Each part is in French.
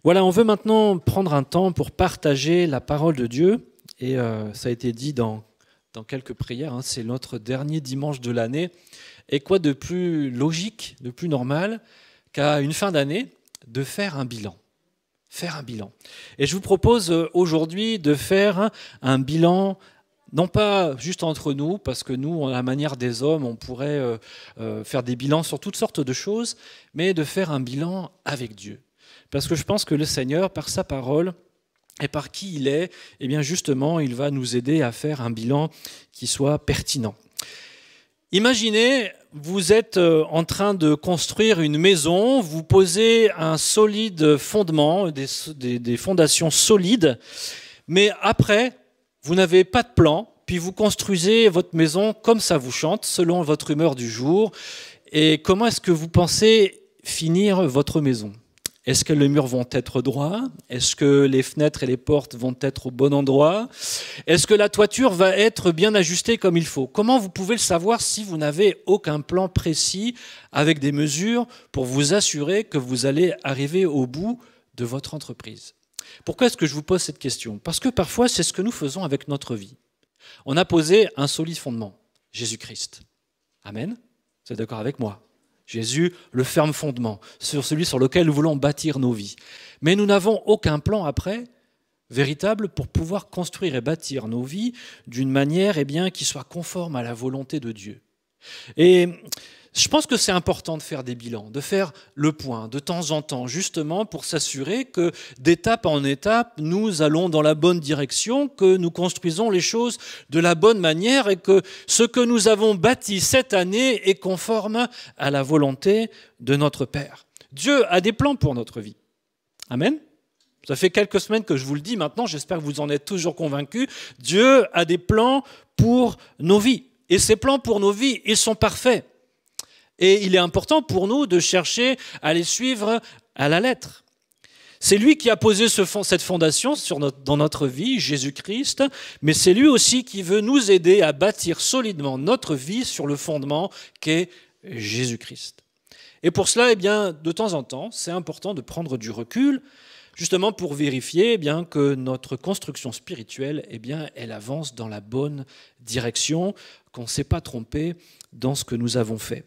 Voilà, on veut maintenant prendre un temps pour partager la parole de Dieu. Et ça a été dit dans quelques prières, hein, c'est notre dernier dimanche de l'année. Et quoi de plus logique, de plus normal qu'à une fin d'année, de faire un bilan. Faire un bilan. Et je vous propose aujourd'hui de faire un bilan, non pas juste entre nous, parce que nous, à la manière des hommes, on pourrait faire des bilans sur toutes sortes de choses, mais de faire un bilan avec Dieu. Parce que je pense que le Seigneur, par sa parole et par qui il est, eh bien justement, il va nous aider à faire un bilan qui soit pertinent. Imaginez, vous êtes en train de construire une maison, vous posez un solide fondement, des fondations solides, mais après, vous n'avez pas de plan, puis vous construisez votre maison comme ça vous chante, selon votre humeur du jour. Et comment est-ce que vous pensez finir votre maison ? Est-ce que les murs vont être droits ? Est-ce que les fenêtres et les portes vont être au bon endroit ? Est-ce que la toiture va être bien ajustée comme il faut ? Comment vous pouvez le savoir si vous n'avez aucun plan précis avec des mesures pour vous assurer que vous allez arriver au bout de votre entreprise ? Pourquoi est-ce que je vous pose cette question ? Parce que parfois, c'est ce que nous faisons avec notre vie. On a posé un solide fondement, Jésus-Christ. Amen ? Vous êtes d'accord avec moi ? Jésus, le ferme fondement, sur celui sur lequel nous voulons bâtir nos vies. Mais nous n'avons aucun plan après, véritable, pour pouvoir construire et bâtir nos vies d'une manière qui soit conforme à la volonté de Dieu. Et je pense que c'est important de faire des bilans, de faire le point de temps en temps, justement pour s'assurer que d'étape en étape, nous allons dans la bonne direction, que nous construisons les choses de la bonne manière et que ce que nous avons bâti cette année est conforme à la volonté de notre Père. Dieu a des plans pour notre vie. Amen. Ça fait quelques semaines que je vous le dis maintenant, j'espère que vous en êtes toujours convaincus. Dieu a des plans pour nos vies. Et ces plans pour nos vies, ils sont parfaits. Et il est important pour nous de chercher à les suivre à la lettre. C'est lui qui a posé cette fondation dans notre vie, Jésus-Christ, mais c'est lui aussi qui veut nous aider à bâtir solidement notre vie sur le fondement qu'est Jésus-Christ. Et pour cela, de temps en temps, c'est important de prendre du recul, justement pour vérifier que notre construction spirituelle, elle avance dans la bonne direction, qu'on ne s'est pas trompé dans ce que nous avons fait.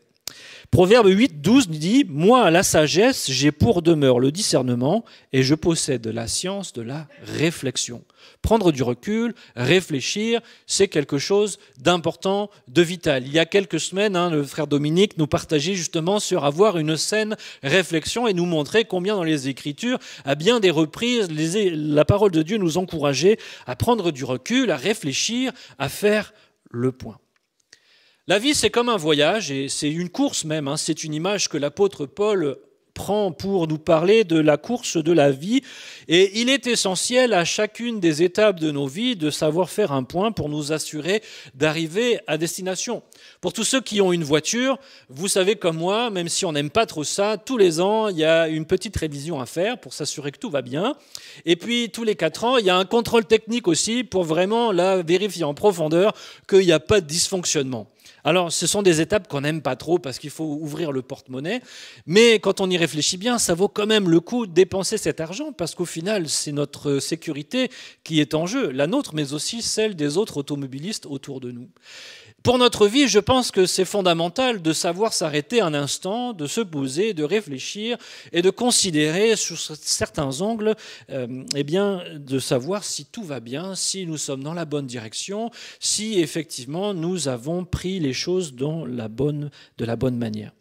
Proverbe 8, 12 dit « Moi, la sagesse, j'ai pour demeure le discernement et je possède la science de la réflexion. » Prendre du recul, réfléchir, c'est quelque chose d'important, de vital. Il y a quelques semaines, le frère Dominique nous partageait justement sur avoir une saine réflexion et nous montrer combien dans les Écritures, à bien des reprises, la parole de Dieu nous encourageait à prendre du recul, à réfléchir, à faire le point. La vie, c'est comme un voyage et c'est une course même. C'est une image que l'apôtre Paul prend pour nous parler de la course de la vie. Et il est essentiel à chacune des étapes de nos vies de savoir faire un point pour nous assurer d'arriver à destination. Pour tous ceux qui ont une voiture, vous savez comme moi, même si on n'aime pas trop ça, tous les ans, il y a une petite révision à faire pour s'assurer que tout va bien. Et puis, tous les 4 ans, il y a un contrôle technique aussi pour vraiment vérifier en profondeur qu'il n'y a pas de dysfonctionnement. Alors, ce sont des étapes qu'on n'aime pas trop parce qu'il faut ouvrir le porte-monnaie, mais quand on y réfléchit bien, ça vaut quand même le coup de dépenser cet argent parce qu'au final, c'est notre sécurité qui est en jeu, la nôtre, mais aussi celle des autres automobilistes autour de nous. Pour notre vie, je pense que c'est fondamental de savoir s'arrêter un instant, de se poser, de réfléchir et de considérer sous certains angles, de savoir si tout va bien, si nous sommes dans la bonne direction, si effectivement nous avons pris les choses de la bonne manière.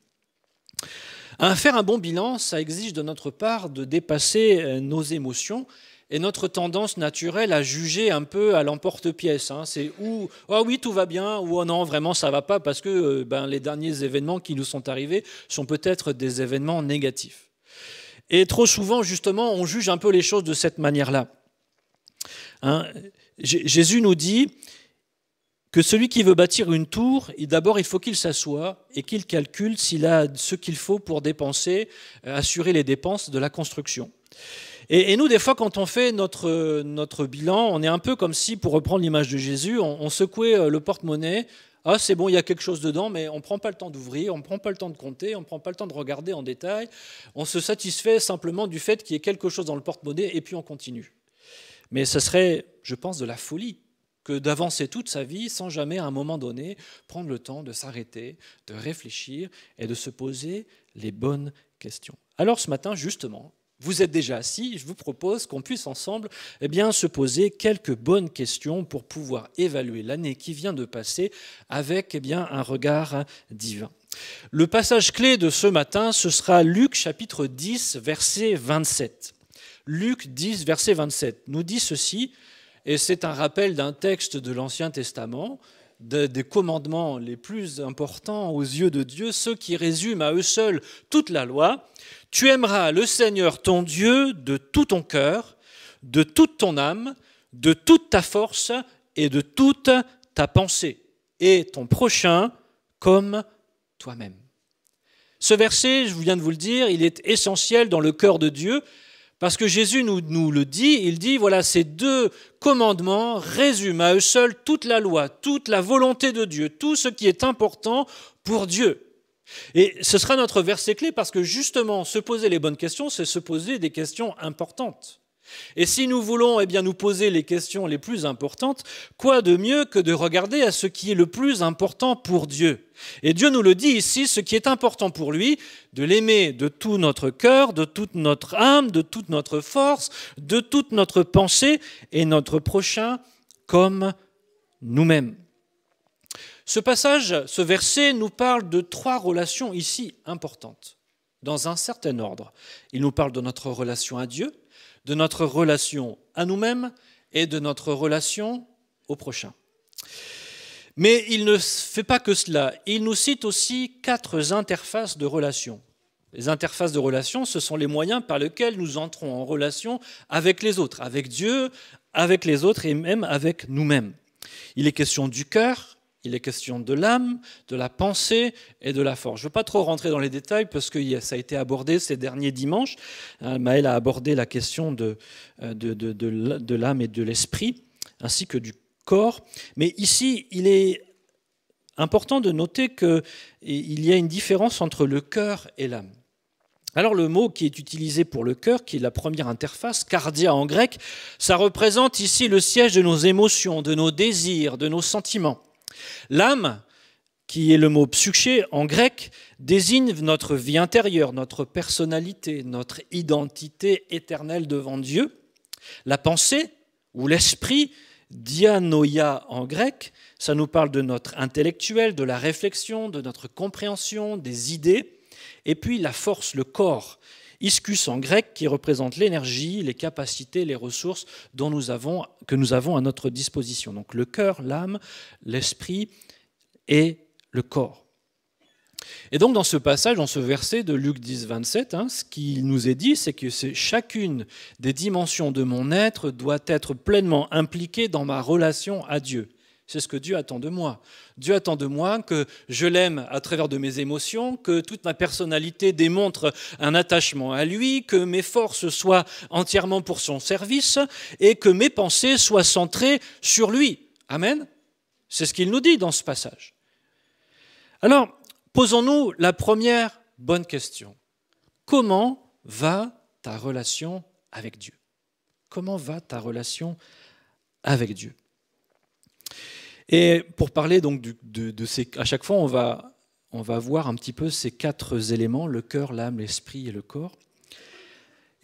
Faire un bon bilan, ça exige de notre part de dépasser nos émotions et notre tendance naturelle à juger un peu à l'emporte-pièce. C'est ou « ah oui, tout va bien » ou « oh non, vraiment, ça ne va pas parce que les derniers événements qui nous sont arrivés sont peut-être des événements négatifs. » Et trop souvent, justement, on juge un peu les choses de cette manière-là. Jésus nous dit que celui qui veut bâtir une tour, d'abord il faut qu'il s'assoie et qu'il calcule s'il a ce qu'il faut pour dépenser, assurer les dépenses de la construction. Et nous, des fois, quand on fait notre bilan, on est un peu comme si, pour reprendre l'image de Jésus, on secouait le porte-monnaie Ah, c'est bon, il y a quelque chose dedans, mais on ne prend pas le temps d'ouvrir, on ne prend pas le temps de compter, on ne prend pas le temps de regarder en détail. On se satisfait simplement du fait qu'il y ait quelque chose dans le porte-monnaie et puis on continue. Mais ce serait, je pense, de la folie que d'avancer toute sa vie sans jamais, à un moment donné, prendre le temps de s'arrêter, de réfléchir et de se poser les bonnes questions. Alors ce matin, justement, vous êtes déjà assis, je vous propose qu'on puisse ensemble se poser quelques bonnes questions pour pouvoir évaluer l'année qui vient de passer avec un regard divin. Le passage clé de ce matin, ce sera Luc chapitre 10, verset 27. Luc 10, verset 27 nous dit ceci, et c'est un rappel d'un texte de l'Ancien Testament, des commandements les plus importants aux yeux de Dieu, ceux qui résument à eux seuls toute la loi. Tu aimeras le Seigneur ton Dieu de tout ton cœur, de toute ton âme, de toute ta force et de toute ta pensée, et ton prochain comme toi-même. Ce verset, je viens de vous le dire, il est essentiel dans le cœur de Dieu, parce que Jésus nous le dit, il dit, voilà, ces deux commandements résument à eux seuls toute la loi, toute la volonté de Dieu, tout ce qui est important pour Dieu. Et ce sera notre verset clé parce que justement, se poser les bonnes questions, c'est se poser des questions importantes. Et si nous voulons nous poser les questions les plus importantes, quoi de mieux que de regarder à ce qui est le plus important pour Dieu ? Et Dieu nous le dit ici, ce qui est important pour lui, de l'aimer de tout notre cœur, de toute notre âme, de toute notre force, de toute notre pensée et notre prochain comme nous-mêmes. Ce passage, ce verset nous parle de 3 relations ici importantes, dans un certain ordre. Il nous parle de notre relation à Dieu, de notre relation à nous-mêmes et de notre relation au prochain. Mais il ne fait pas que cela. Il nous cite aussi 4 interfaces de relations. Les interfaces de relations, ce sont les moyens par lesquels nous entrons en relation avec les autres, avec Dieu, avec les autres et même avec nous-mêmes. Il est question du cœur, il est question de l'âme, de la pensée et de la force. Je ne veux pas trop rentrer dans les détails parce que ça a été abordé ces derniers dimanches. Maëlle a abordé la question de l'âme et de l'esprit, ainsi que du corps. Mais ici, il est important de noter qu'il y a une différence entre le cœur et l'âme. Alors le mot qui est utilisé pour le cœur, qui est la première interface, cardia en grec, ça représente ici le siège de nos émotions, de nos désirs, de nos sentiments. L'âme, qui est le mot psyché en grec, désigne notre vie intérieure, notre personnalité, notre identité éternelle devant Dieu. La pensée, ou l'esprit, dianoia en grec, ça nous parle de notre intellectuel, de la réflexion, de notre compréhension, des idées. Et puis la force, le corps, ischus en grec, qui représente l'énergie, les capacités, les ressources que nous avons à notre disposition. Donc le cœur, l'âme, l'esprit et le corps. Et donc dans ce passage, dans ce verset de Luc 10, 27, ce qui nous est dit, c'est que chacune des dimensions de mon être doit être pleinement impliquée dans ma relation à Dieu. C'est ce que Dieu attend de moi. Dieu attend de moi que je l'aime à travers de mes émotions, que toute ma personnalité démontre un attachement à lui, que mes forces soient entièrement pour son service et que mes pensées soient centrées sur lui. Amen. C'est ce qu'il nous dit dans ce passage. Alors, posons-nous la première bonne question. Comment va ta relation avec Dieu ? Comment va ta relation avec Dieu ? Et pour parler donc de ces, à chaque fois, on va voir un petit peu ces 4 éléments, le cœur, l'âme, l'esprit et le corps.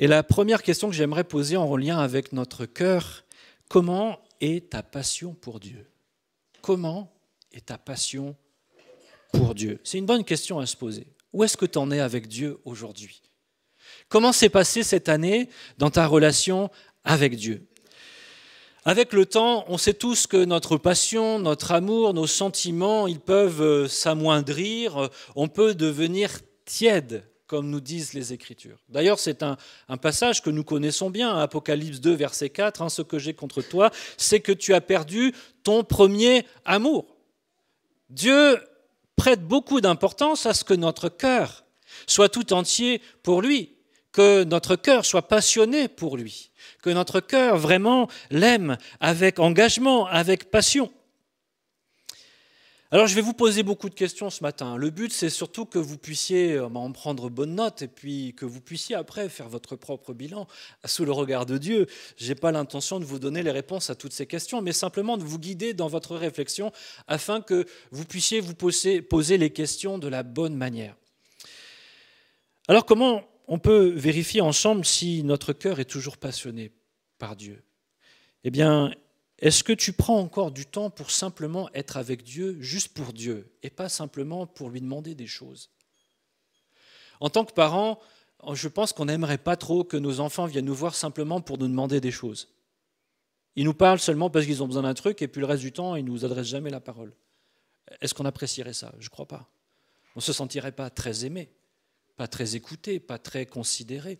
Et la première question que j'aimerais poser en lien avec notre cœur, comment est ta passion pour Dieu ? Comment est ta passion pour Dieu ? C'est une bonne question à se poser. Où est-ce que tu en es avec Dieu aujourd'hui ? Comment s'est passée cette année dans ta relation avec Dieu ? Avec le temps, on sait tous que notre passion, notre amour, nos sentiments, ils peuvent s'amoindrir, on peut devenir tiède, comme nous disent les Écritures. D'ailleurs, c'est un passage que nous connaissons bien, Apocalypse 2, verset 4, ce que j'ai contre toi, c'est que tu as perdu ton premier amour. Dieu prête beaucoup d'importance à ce que notre cœur soit tout entier pour lui, que notre cœur soit passionné pour lui, que notre cœur vraiment l'aime avec engagement, avec passion. Alors, je vais vous poser beaucoup de questions ce matin. Le but, c'est surtout que vous puissiez en prendre bonne note et puis que vous puissiez après faire votre propre bilan sous le regard de Dieu. Je n'ai pas l'intention de vous donner les réponses à toutes ces questions, mais simplement de vous guider dans votre réflexion afin que vous puissiez vous poser les questions de la bonne manière. Alors, comment on peut vérifier ensemble si notre cœur est toujours passionné par Dieu ? Eh bien, est-ce que tu prends encore du temps pour simplement être avec Dieu, juste pour Dieu, et pas simplement pour lui demander des choses ? En tant que parents, je pense qu'on n'aimerait pas trop que nos enfants viennent nous voir simplement pour nous demander des choses. Ils nous parlent seulement parce qu'ils ont besoin d'un truc, et puis le reste du temps, ils ne nous adressent jamais la parole. Est-ce qu'on apprécierait ça ? Je ne crois pas. On ne se sentirait pas très aimé, pas très écouté, pas très considéré.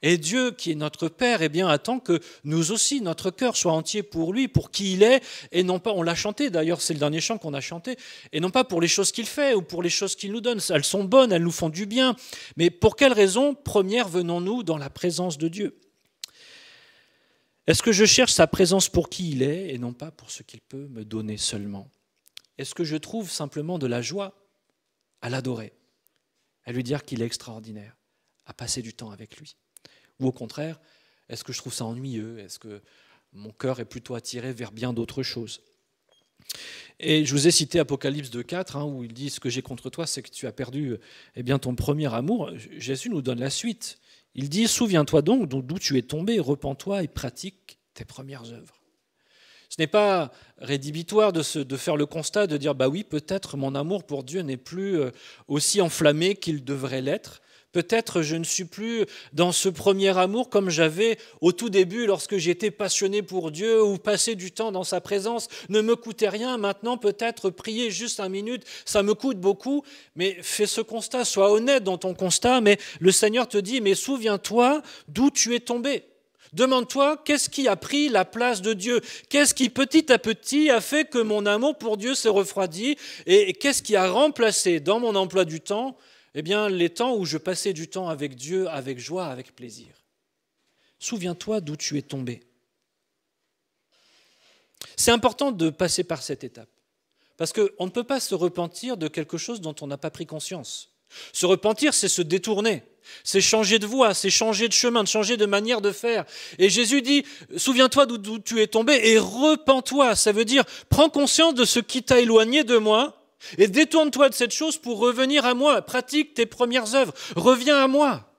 Et Dieu, qui est notre Père, eh bien, attend que nous aussi, notre cœur soit entier pour lui, pour qui il est, et non pas, on l'a chanté d'ailleurs, c'est le dernier chant qu'on a chanté, et non pas pour les choses qu'il fait ou pour les choses qu'il nous donne. Elles sont bonnes, elles nous font du bien. Mais pour quelle raison, première, venons-nous dans la présence de Dieu ? Est-ce que je cherche sa présence pour qui il est, et non pas pour ce qu'il peut me donner seulement ? Est-ce que je trouve simplement de la joie à l'adorer, à lui dire qu'il est extraordinaire, à passer du temps avec lui ? Ou au contraire, est-ce que je trouve ça ennuyeux ? Est-ce que mon cœur est plutôt attiré vers bien d'autres choses ? Et je vous ai cité Apocalypse 2,4, où il dit « Ce que j'ai contre toi, c'est que tu as perdu ton premier amour ». Jésus nous donne la suite. Il dit « Souviens-toi donc d'où tu es tombé, repens-toi et pratique tes premières œuvres ». Ce n'est pas rédhibitoire de faire le constat, de dire « Bah oui, peut-être mon amour pour Dieu n'est plus aussi enflammé qu'il devrait l'être ». Peut-être je ne suis plus dans ce premier amour comme j'avais au tout début lorsque j'étais passionné pour Dieu ou passer du temps dans sa présence ne me coûtait rien. Maintenant, peut-être prier juste 5 minutes, ça me coûte beaucoup. Mais fais ce constat, sois honnête dans ton constat. Mais le Seigneur te dit, mais souviens-toi d'où tu es tombé. Demande-toi, qu'est-ce qui a pris la place de Dieu ? Qu'est-ce qui, petit à petit, a fait que mon amour pour Dieu s'est refroidi ? Et qu'est-ce qui a remplacé dans mon emploi du temps ? Eh bien, les temps où je passais du temps avec Dieu, avec joie, avec plaisir. Souviens-toi d'où tu es tombé. C'est important de passer par cette étape, parce qu'on ne peut pas se repentir de quelque chose dont on n'a pas pris conscience. Se repentir, c'est se détourner, c'est changer de voie, c'est changer de chemin, de changer de manière de faire. Et Jésus dit, souviens-toi d'où tu es tombé et repens-toi. Ça veut dire, prends conscience de ce qui t'a éloigné de moi, et détourne-toi de cette chose pour revenir à moi. Pratique tes premières œuvres. Reviens à moi.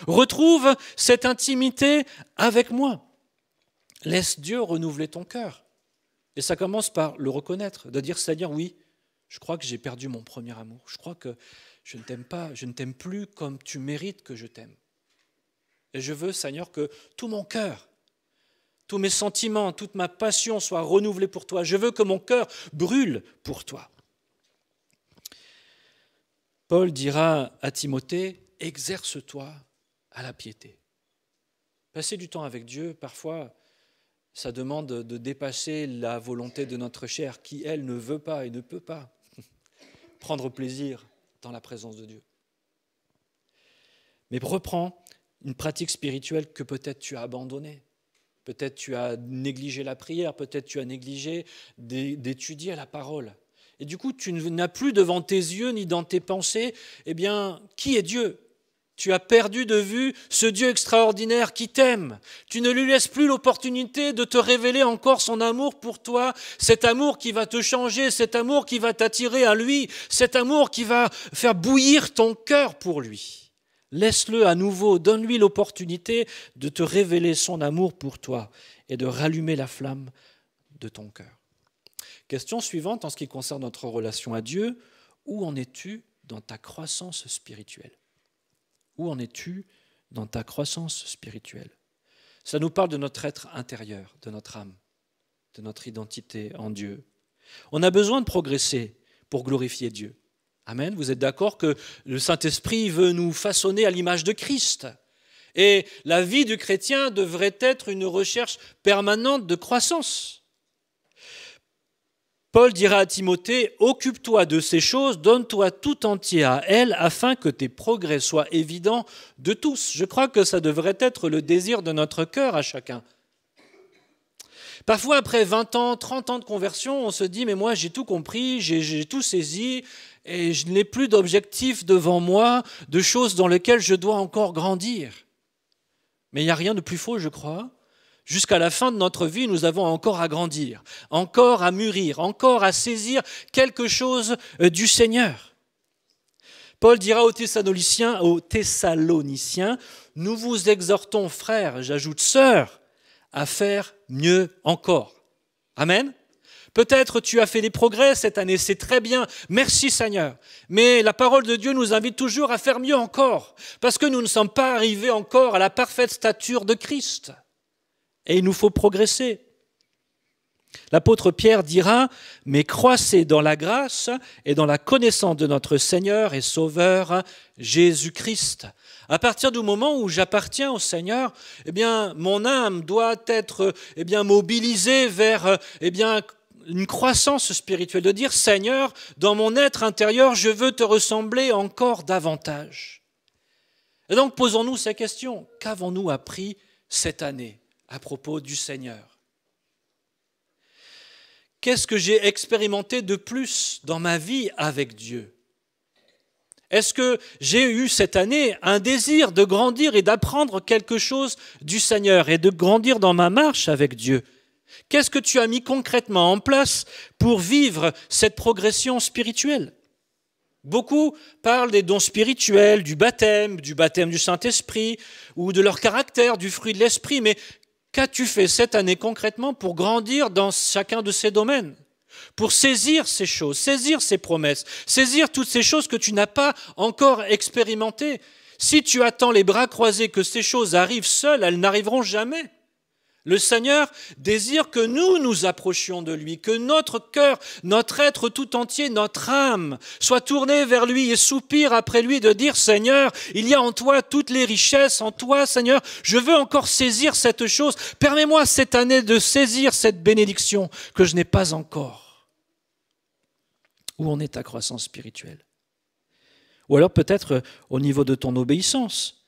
Retrouve cette intimité avec moi. Laisse Dieu renouveler ton cœur. Et ça commence par le reconnaître, de dire, Seigneur, oui, je crois que j'ai perdu mon premier amour. Je crois que je ne t'aime pas, je ne t'aime plus comme tu mérites que je t'aime. Et je veux, Seigneur, que tout mon cœur, tous mes sentiments, toute ma passion soient renouvelés pour toi. Je veux que mon cœur brûle pour toi. Paul dira à Timothée, exerce-toi à la piété. Passer du temps avec Dieu, parfois, ça demande de dépasser la volonté de notre chair, qui, elle, ne veut pas et ne peut pas prendre plaisir dans la présence de Dieu. Mais reprends une pratique spirituelle que peut-être tu as abandonnée. Peut-être tu as négligé la prière, peut-être tu as négligé d'étudier la parole. Et du coup, tu n'as plus devant tes yeux ni dans tes pensées, eh bien, qui est Dieu ? Tu as perdu de vue ce Dieu extraordinaire qui t'aime. Tu ne lui laisses plus l'opportunité de te révéler encore son amour pour toi, cet amour qui va te changer, cet amour qui va t'attirer à lui, cet amour qui va faire bouillir ton cœur pour lui. Laisse-le à nouveau, donne-lui l'opportunité de te révéler son amour pour toi et de rallumer la flamme de ton cœur. Question suivante en ce qui concerne notre relation à Dieu, où en es-tu dans ta croissance spirituelle ? Où en es-tu dans ta croissance spirituelle ? Ça nous parle de notre être intérieur, de notre âme, de notre identité en Dieu. On a besoin de progresser pour glorifier Dieu. Amen. Vous êtes d'accord que le Saint-Esprit veut nous façonner à l'image de Christ. Et la vie du chrétien devrait être une recherche permanente de croissance. Paul dira à Timothée, « Occupe-toi de ces choses, donne-toi tout entier à elles, afin que tes progrès soient évidents de tous. » Je crois que ça devrait être le désir de notre cœur à chacun. Parfois, après 20 ans, 30 ans de conversion, on se dit « mais moi, j'ai tout compris, j'ai tout saisi et je n'ai plus d'objectifs devant moi, de choses dans lesquelles je dois encore grandir. » Mais il n'y a rien de plus faux, je crois. Jusqu'à la fin de notre vie, nous avons encore à grandir, encore à mûrir, encore à saisir quelque chose du Seigneur. Paul dira aux Thessaloniciens, « Nous vous exhortons, frères, j'ajoute sœurs, à faire mieux encore. » Amen. Peut-être tu as fait des progrès cette année, c'est très bien, merci Seigneur. Mais la parole de Dieu nous invite toujours à faire mieux encore, parce que nous ne sommes pas arrivés encore à la parfaite stature de Christ. Et il nous faut progresser. L'apôtre Pierre dira « Mais croissez dans la grâce et dans la connaissance de notre Seigneur et Sauveur Jésus-Christ. » À partir du moment où j'appartiens au Seigneur, mon âme doit être mobilisée vers une croissance spirituelle, de dire « Seigneur, dans mon être intérieur, je veux te ressembler encore davantage. » Et donc posons-nous ces questions. Qu'avons-nous appris cette année à propos du Seigneur? Qu'est-ce que j'ai expérimenté de plus dans ma vie avec Dieu? Est-ce que j'ai eu cette année un désir de grandir et d'apprendre quelque chose du Seigneur et de grandir dans ma marche avec Dieu? Qu'est-ce que tu as mis concrètement en place pour vivre cette progression spirituelle? Beaucoup parlent des dons spirituels, du baptême du Saint-Esprit ou de leur caractère, du fruit de l'Esprit, mais qu'as-tu fait cette année concrètement pour grandir dans chacun de ces domaines? Pour saisir ces choses, saisir ces promesses, saisir toutes ces choses que tu n'as pas encore expérimentées. Si tu attends les bras croisés que ces choses arrivent seules, elles n'arriveront jamais. Le Seigneur désire que nous nous approchions de lui, que notre cœur, notre être tout entier, notre âme soit tournée vers lui et soupire après lui de dire « Seigneur, il y a en toi toutes les richesses, en toi, Seigneur, je veux encore saisir cette chose. Permets-moi cette année de saisir cette bénédiction que je n'ai pas encore. » Où en est ta croissance spirituelle? Ou alors peut-être au niveau de ton obéissance.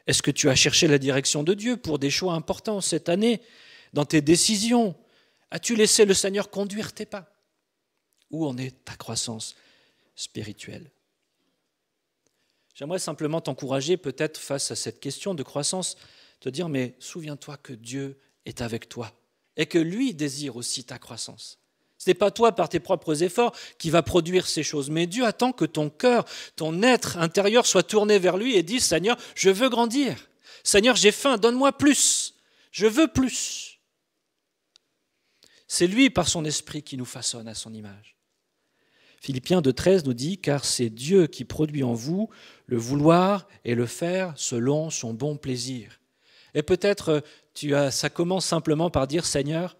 Est-ce que tu as cherché la direction de Dieu pour des choix importants cette année, dans tes décisions? As-tu laissé le Seigneur conduire tes pas? Où en est ta croissance spirituelle? J'aimerais simplement t'encourager peut-être face à cette question de croissance, te dire, mais souviens-toi que Dieu est avec toi et que lui désire aussi ta croissance. Ce n'est pas toi, par tes propres efforts, qui va produire ces choses. Mais Dieu attend que ton cœur, ton être intérieur soit tourné vers lui et dise « Seigneur, je veux grandir. Seigneur, j'ai faim, donne-moi plus. Je veux plus. » C'est lui, par son esprit, qui nous façonne à son image. Philippiens 2,13 nous dit « Car c'est Dieu qui produit en vous le vouloir et le faire selon son bon plaisir. » Et peut-être ça commence simplement par dire « Seigneur,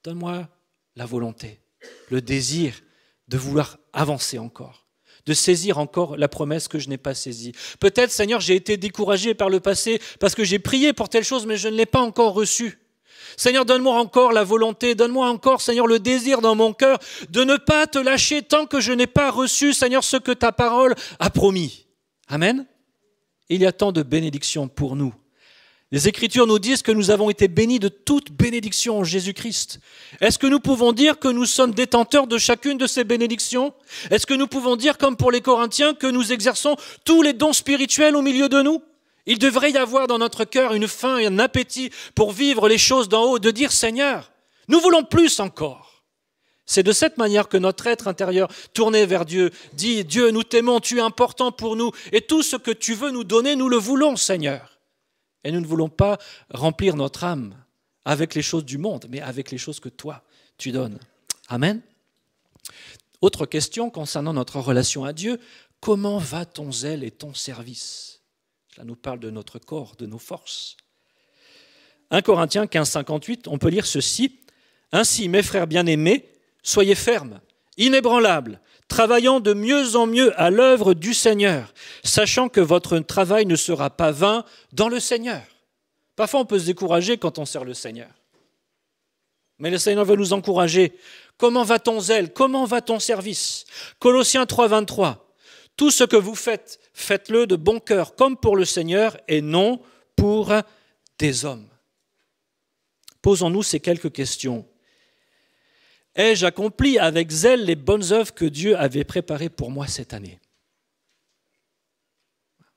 donne-moi la volonté. » Le désir de vouloir avancer encore, de saisir encore la promesse que je n'ai pas saisie. Peut-être, Seigneur, j'ai été découragé par le passé parce que j'ai prié pour telle chose, mais je ne l'ai pas encore reçue. Seigneur, donne-moi encore la volonté, donne-moi encore, Seigneur, le désir dans mon cœur de ne pas te lâcher tant que je n'ai pas reçu, Seigneur, ce que ta parole a promis. Amen. Il y a tant de bénédictions pour nous. Les Écritures nous disent que nous avons été bénis de toute bénédiction en Jésus-Christ. Est-ce que nous pouvons dire que nous sommes détenteurs de chacune de ces bénédictions? Est-ce que nous pouvons dire, comme pour les Corinthiens, que nous exerçons tous les dons spirituels au milieu de nous? Il devrait y avoir dans notre cœur une faim et un appétit pour vivre les choses d'en haut, de dire « Seigneur, nous voulons plus encore ». C'est de cette manière que notre être intérieur, tourné vers Dieu, dit « Dieu, nous t'aimons, tu es important pour nous, et tout ce que tu veux nous donner, nous le voulons, Seigneur ». Et nous ne voulons pas remplir notre âme avec les choses du monde, mais avec les choses que toi, tu donnes. Amen. Autre question concernant notre relation à Dieu, comment va ton zèle et ton service? Cela nous parle de notre corps, de nos forces. 1 Corinthiens 15,58, on peut lire ceci. « Ainsi, mes frères bien-aimés, soyez fermes, inébranlables, travaillant de mieux en mieux à l'œuvre du Seigneur, sachant que votre travail ne sera pas vain dans le Seigneur. » Parfois, on peut se décourager quand on sert le Seigneur. Mais le Seigneur veut nous encourager. Comment va ton zèle? Comment va ton service? Colossiens 3,23. Tout ce que vous faites, faites-le de bon cœur, comme pour le Seigneur et non pour des hommes. Posons-nous ces quelques questions. Ai-je accompli avec zèle les bonnes œuvres que Dieu avait préparées pour moi cette année?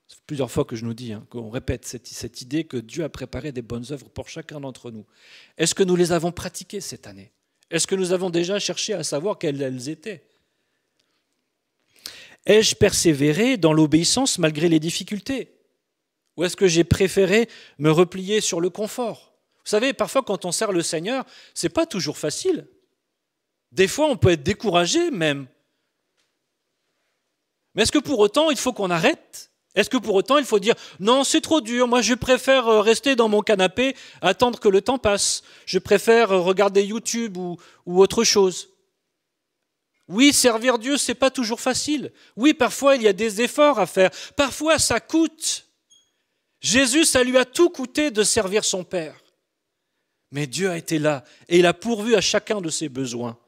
C'est plusieurs fois que je nous dis, qu'on répète cette idée que Dieu a préparé des bonnes œuvres pour chacun d'entre nous. Est-ce que nous les avons pratiquées cette année? Est-ce que nous avons déjà cherché à savoir quelles elles étaient? Ai-je persévéré dans l'obéissance malgré les difficultés? Ou est-ce que j'ai préféré me replier sur le confort? Vous savez, parfois quand on sert le Seigneur, ce n'est pas toujours facile. Des fois, on peut être découragé même. Mais est-ce que pour autant, il faut qu'on arrête? Est-ce que pour autant, il faut dire « Non, c'est trop dur, moi je préfère rester dans mon canapé, attendre que le temps passe. Je préfère regarder YouTube ou autre chose. » Oui, servir Dieu, ce n'est pas toujours facile. Oui, parfois, il y a des efforts à faire. Parfois, ça coûte. Jésus, ça lui a tout coûté de servir son Père. Mais Dieu a été là et il a pourvu à chacun de ses besoins.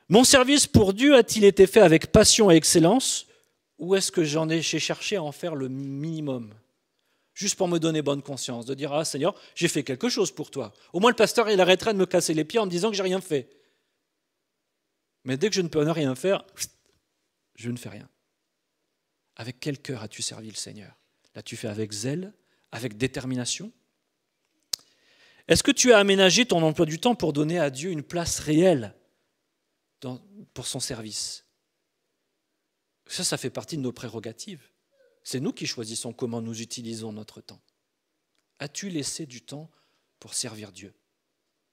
Mon service pour Dieu a-t-il été fait avec passion et excellence, ou est-ce que j'ai cherché à en faire le minimum? Juste pour me donner bonne conscience, de dire « Ah Seigneur, j'ai fait quelque chose pour toi. » Au moins le pasteur, il arrêterait de me casser les pieds en me disant que j'ai rien fait. Mais dès que je ne peux rien faire, je ne fais rien. Avec quel cœur as-tu servi le Seigneur? L'as-tu fait avec zèle, avec détermination? Est-ce que tu as aménagé ton emploi du temps pour donner à Dieu une place réelle pour son service? Ça fait partie de nos prérogatives. C'est nous qui choisissons comment nous utilisons notre temps. As-tu laissé du temps pour servir Dieu?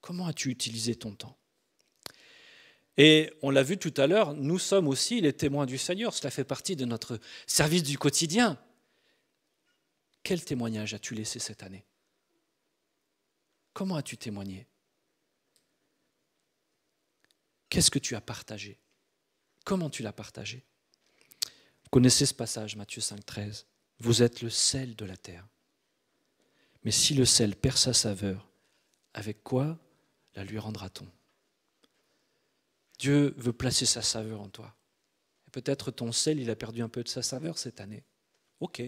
Comment as-tu utilisé ton temps? Et on l'a vu tout à l'heure, nous sommes aussi les témoins du Seigneur. Cela fait partie de notre service du quotidien. Quel témoignage as-tu laissé cette année? Comment as-tu témoigné? Qu'est-ce que tu as partagé? Comment tu l'as partagé? Vous connaissez ce passage, Matthieu 5, 13. Vous êtes le sel de la terre. Mais si le sel perd sa saveur, avec quoi la lui rendra-t-on? Dieu veut placer sa saveur en toi. Et peut-être ton sel, il a perdu un peu de sa saveur cette année. Ok.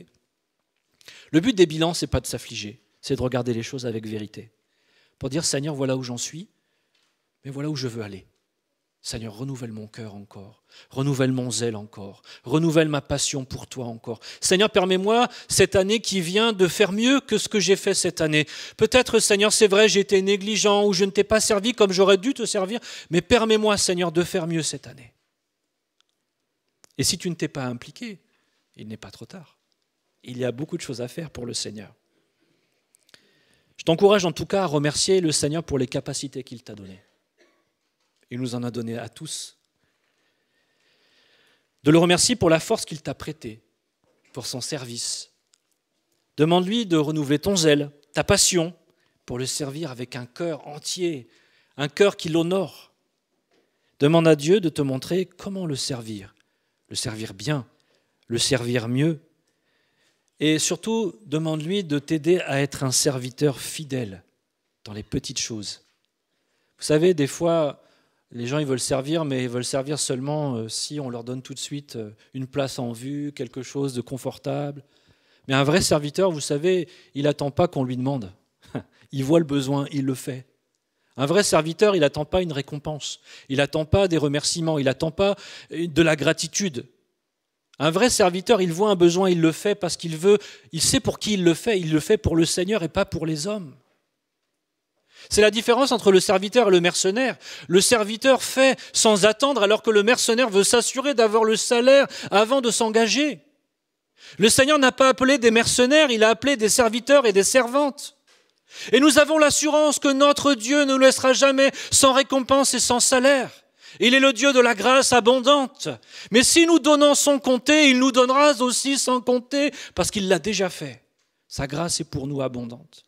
Le but des bilans, ce n'est pas de s'affliger, c'est de regarder les choses avec vérité. Pour dire, Seigneur, voilà où j'en suis, mais voilà où je veux aller. Seigneur, renouvelle mon cœur encore, renouvelle mon zèle encore, renouvelle ma passion pour toi encore. Seigneur, permets-moi cette année qui vient de faire mieux que ce que j'ai fait cette année. Peut-être, Seigneur, c'est vrai, j'ai été négligent ou je ne t'ai pas servi comme j'aurais dû te servir, mais permets-moi, Seigneur, de faire mieux cette année. Et si tu ne t'es pas impliqué, il n'est pas trop tard. Il y a beaucoup de choses à faire pour le Seigneur. Je t'encourage en tout cas à remercier le Seigneur pour les capacités qu'il t'a données. Il nous en a donné à tous. De le remercier pour la force qu'il t'a prêtée, pour son service. Demande-lui de renouveler ton zèle, ta passion, pour le servir avec un cœur entier, un cœur qui l'honore. Demande à Dieu de te montrer comment le servir bien, le servir mieux. Et surtout, demande-lui de t'aider à être un serviteur fidèle dans les petites choses. Vous savez, des fois, les gens ils veulent servir, mais ils veulent servir seulement si on leur donne tout de suite une place en vue, quelque chose de confortable. Mais un vrai serviteur, vous savez, il n'attend pas qu'on lui demande. Il voit le besoin, il le fait. Un vrai serviteur, il n'attend pas une récompense. Il n'attend pas des remerciements, il n'attend pas de la gratitude. Un vrai serviteur, il voit un besoin, il le fait parce qu'il veut, il sait pour qui il le fait pour le Seigneur et pas pour les hommes. C'est la différence entre le serviteur et le mercenaire. Le serviteur fait sans attendre alors que le mercenaire veut s'assurer d'avoir le salaire avant de s'engager. Le Seigneur n'a pas appelé des mercenaires, il a appelé des serviteurs et des servantes. Et nous avons l'assurance que notre Dieu ne nous laissera jamais sans récompense et sans salaire. Il est le Dieu de la grâce abondante. Mais si nous donnons sans compter, il nous donnera aussi sans compter parce qu'il l'a déjà fait. Sa grâce est pour nous abondante.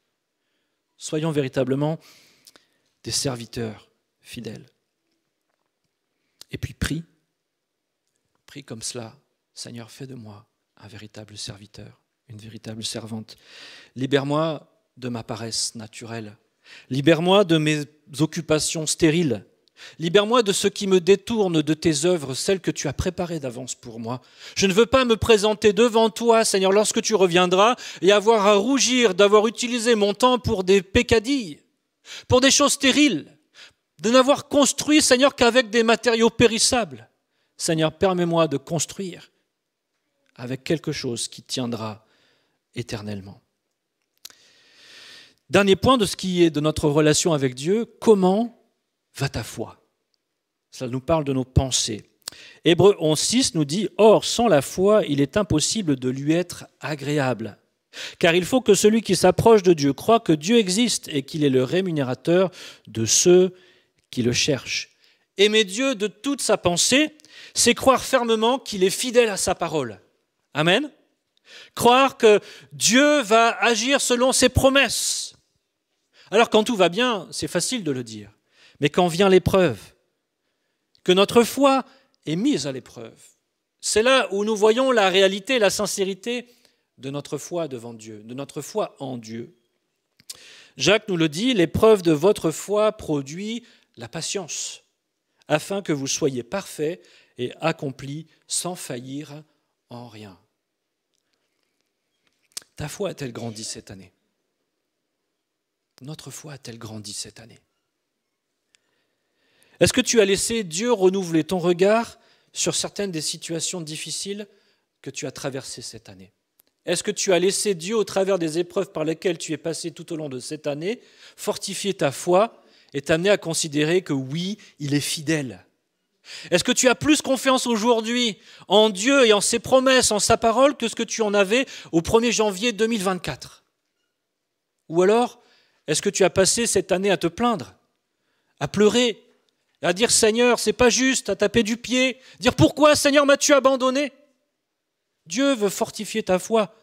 Soyons véritablement des serviteurs fidèles. Et puis prie comme cela. Seigneur, fais de moi un véritable serviteur, une véritable servante. Libère-moi de ma paresse naturelle. Libère-moi de mes occupations stériles. Libère-moi de ce qui me détourne de tes œuvres, celles que tu as préparées d'avance pour moi. Je ne veux pas me présenter devant toi, Seigneur, lorsque tu reviendras, et avoir à rougir d'avoir utilisé mon temps pour des peccadilles, pour des choses stériles, de n'avoir construit, Seigneur, qu'avec des matériaux périssables. Seigneur, permets-moi de construire avec quelque chose qui tiendra éternellement. Dernier point de ce qui est de notre relation avec Dieu, comment va ta foi? Cela nous parle de nos pensées. Hébreux 11.6 nous dit « Or, sans la foi, il est impossible de lui être agréable. Car il faut que celui qui s'approche de Dieu croit que Dieu existe et qu'il est le rémunérateur de ceux qui le cherchent. » Aimer Dieu de toute sa pensée, c'est croire fermement qu'il est fidèle à sa parole. Amen. Croire que Dieu va agir selon ses promesses. Alors quand tout va bien, c'est facile de le dire. Mais quand vient l'épreuve, que notre foi est mise à l'épreuve, c'est là où nous voyons la réalité, la sincérité de notre foi devant Dieu, de notre foi en Dieu. Jacques nous le dit, l'épreuve de votre foi produit la patience, afin que vous soyez parfaits et accomplis sans faillir en rien. Ta foi a-t-elle grandi cette année? Notre foi a-t-elle grandi cette année? Est-ce que tu as laissé Dieu renouveler ton regard sur certaines des situations difficiles que tu as traversées cette année? Est-ce que tu as laissé Dieu, au travers des épreuves par lesquelles tu es passé tout au long de cette année, fortifier ta foi et t'amener à considérer que oui, il est fidèle? Est-ce que tu as plus confiance aujourd'hui en Dieu et en ses promesses, en sa parole, que ce que tu en avais au 1er janvier 2024? Ou alors, est-ce que tu as passé cette année à te plaindre, à pleurer, à dire « Seigneur, c'est pas juste », à taper du pied, dire « Pourquoi, Seigneur, m'as-tu abandonné ?» Dieu veut fortifier ta foi.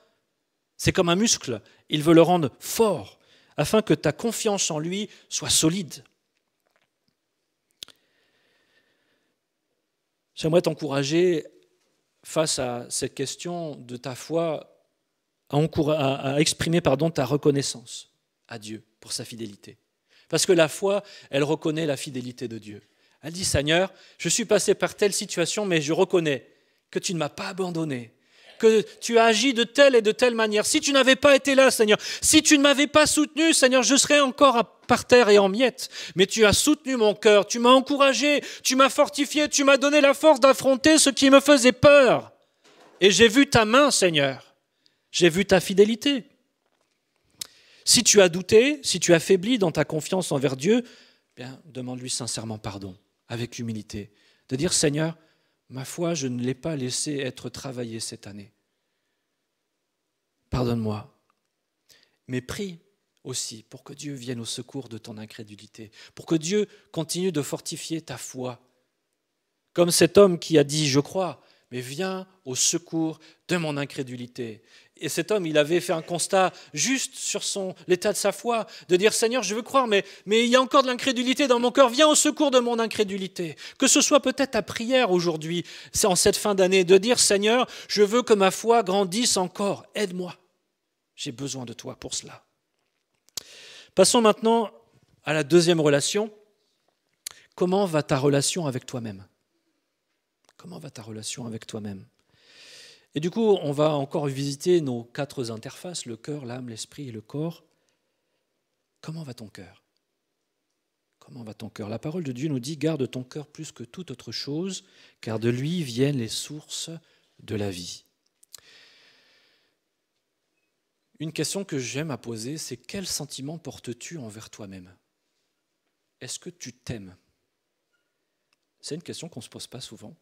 C'est comme un muscle, il veut le rendre fort, afin que ta confiance en lui soit solide. J'aimerais t'encourager, face à cette question de ta foi, à exprimer ta reconnaissance à Dieu pour sa fidélité. Parce que la foi, elle reconnaît la fidélité de Dieu. Elle dit, Seigneur, je suis passé par telle situation, mais je reconnais que tu ne m'as pas abandonné, que tu as agi de telle et de telle manière. Si tu n'avais pas été là, Seigneur, si tu ne m'avais pas soutenu, Seigneur, je serais encore par terre et en miettes. Mais tu as soutenu mon cœur, tu m'as encouragé, tu m'as fortifié, tu m'as donné la force d'affronter ce qui me faisait peur. Et j'ai vu ta main, Seigneur. J'ai vu ta fidélité. Si tu as douté, si tu as faibli dans ta confiance envers Dieu, bien, demande-lui sincèrement pardon, avec humilité. De dire, Seigneur, ma foi, je ne l'ai pas laissé être travaillée cette année. Pardonne-moi. Mais prie aussi pour que Dieu vienne au secours de ton incrédulité, pour que Dieu continue de fortifier ta foi. Comme cet homme qui a dit « je crois », mais viens au secours de mon incrédulité. Et cet homme, il avait fait un constat juste sur l'état de sa foi, de dire « Seigneur, je veux croire, mais il y a encore de l'incrédulité dans mon cœur, viens au secours de mon incrédulité. » Que ce soit peut-être ta prière aujourd'hui, c'est en cette fin d'année, de dire « Seigneur, je veux que ma foi grandisse encore, aide-moi, j'ai besoin de toi pour cela. » Passons maintenant à la deuxième relation. Comment va ta relation avec toi-même? Comment va ta relation avec toi-même? Et du coup, on va encore visiter nos 4 interfaces, le cœur, l'âme, l'esprit et le corps. Comment va ton cœur? Comment va ton cœur? La parole de Dieu nous dit « Garde ton cœur plus que toute autre chose, car de lui viennent les sources de la vie. » Une question que j'aime à poser, c'est quel sentiment portes-tu envers toi-même? Est-ce que tu t'aimes? C'est une question qu'on ne se pose pas souvent.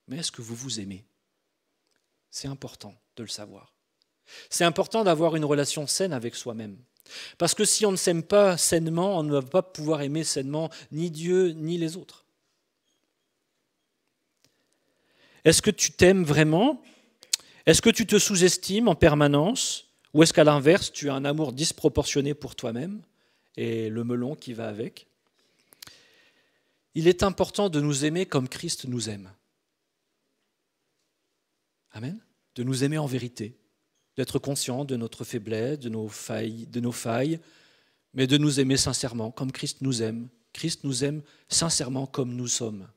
Mais est-ce que vous vous aimez? C'est important de le savoir. C'est important d'avoir une relation saine avec soi-même. Parce que si on ne s'aime pas sainement, on ne va pas pouvoir aimer sainement ni Dieu ni les autres. Est-ce que tu t'aimes vraiment? Est-ce que tu te sous-estimes en permanence? Ou est-ce qu'à l'inverse, tu as un amour disproportionné pour toi-même et le melon qui va avec? Il est important de nous aimer comme Christ nous aime. Amen. De nous aimer en vérité, d'être conscient de notre faiblesse, de nos failles, mais de nous aimer sincèrement, comme Christ nous aime, Christ nous aime sincèrement comme nous sommes.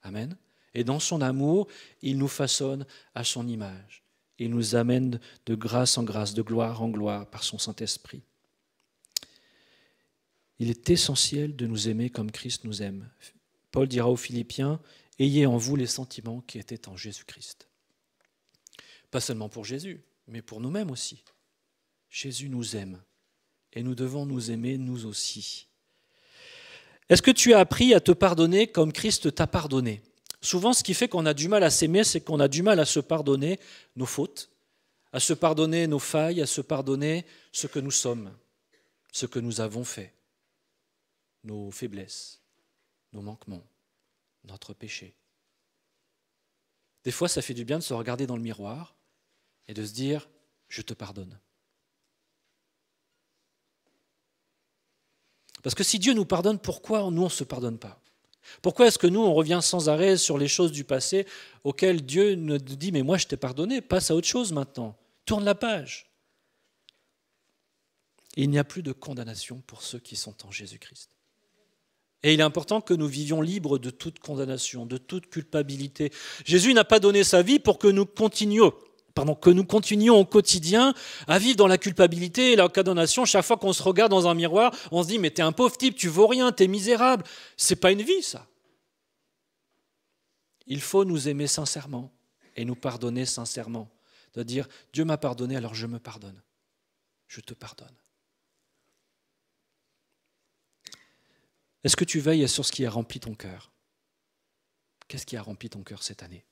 Amen. Et dans son amour, il nous façonne à son image. Il nous amène de grâce en grâce, de gloire en gloire par son Saint-Esprit. Il est essentiel de nous aimer comme Christ nous aime. Paul dira aux Philippiens, « Ayez en vous les sentiments qui étaient en Jésus-Christ. » Pas seulement pour Jésus, mais pour nous-mêmes aussi. Jésus nous aime et nous devons nous aimer nous aussi. Est-ce que tu as appris à te pardonner comme Christ t'a pardonné ? Souvent, ce qui fait qu'on a du mal à s'aimer, c'est qu'on a du mal à se pardonner nos fautes, à se pardonner nos failles, à se pardonner ce que nous sommes, ce que nous avons fait, nos faiblesses, nos manquements, notre péché. Des fois, ça fait du bien de se regarder dans le miroir et de se dire « je te pardonne ». Parce que si Dieu nous pardonne, pourquoi nous on ne se pardonne pas ? Pourquoi est-ce que nous on revient sans arrêt sur les choses du passé auxquelles Dieu nous dit « mais moi je t'ai pardonné, passe à autre chose maintenant, tourne la page ». Il n'y a plus de condamnation pour ceux qui sont en Jésus-Christ. Et il est important que nous vivions libres de toute condamnation, de toute culpabilité. Jésus n'a pas donné sa vie pour que nous continuions au quotidien à vivre dans la culpabilité et la condamnation. Chaque fois qu'on se regarde dans un miroir, on se dit « mais t'es un pauvre type, tu vaux rien, t'es misérable ». C'est pas une vie, ça. Il faut nous aimer sincèrement et nous pardonner sincèrement. De dire « Dieu m'a pardonné, alors je me pardonne. Je te pardonne ». Est-ce que tu veilles sur ce qui a rempli ton cœur ? Qu'est-ce qui a rempli ton cœur cette année ?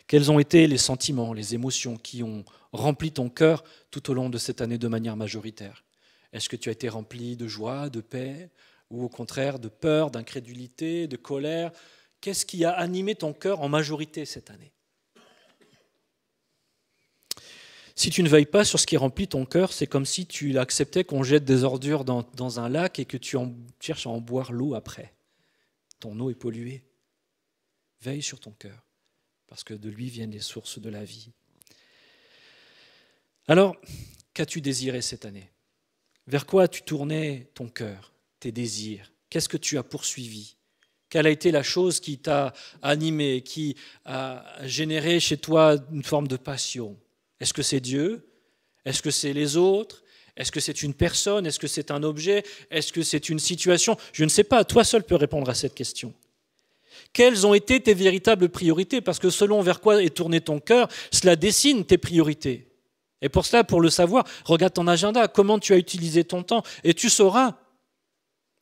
Quels ont été les sentiments, les émotions qui ont rempli ton cœur tout au long de cette année de manière majoritaire ? Est-ce que tu as été rempli de joie, de paix, ou au contraire de peur, d'incrédulité, de colère ? Qu'est-ce qui a animé ton cœur en majorité cette année ? Si tu ne veilles pas sur ce qui remplit ton cœur, c'est comme si tu acceptais qu'on jette des ordures dans un lac et que tu cherches à en boire l'eau après. Ton eau est polluée. Veille sur ton cœur, parce que de lui viennent les sources de la vie. Alors, qu'as-tu désiré cette année ? Vers quoi as-tu tourné ton cœur, tes désirs ? Qu'est-ce que tu as poursuivi ? Quelle a été la chose qui t'a animé, qui a généré chez toi une forme de passion ? Est-ce que c'est Dieu ? Est-ce que c'est les autres ? Est-ce que c'est une personne ? Est-ce que c'est un objet ? Est-ce que c'est une situation ? Je ne sais pas, toi seul peux répondre à cette question. Quelles ont été tes véritables priorités ? Parce que selon vers quoi est tourné ton cœur, cela dessine tes priorités. Et pour cela, pour le savoir, regarde ton agenda, comment tu as utilisé ton temps, et tu sauras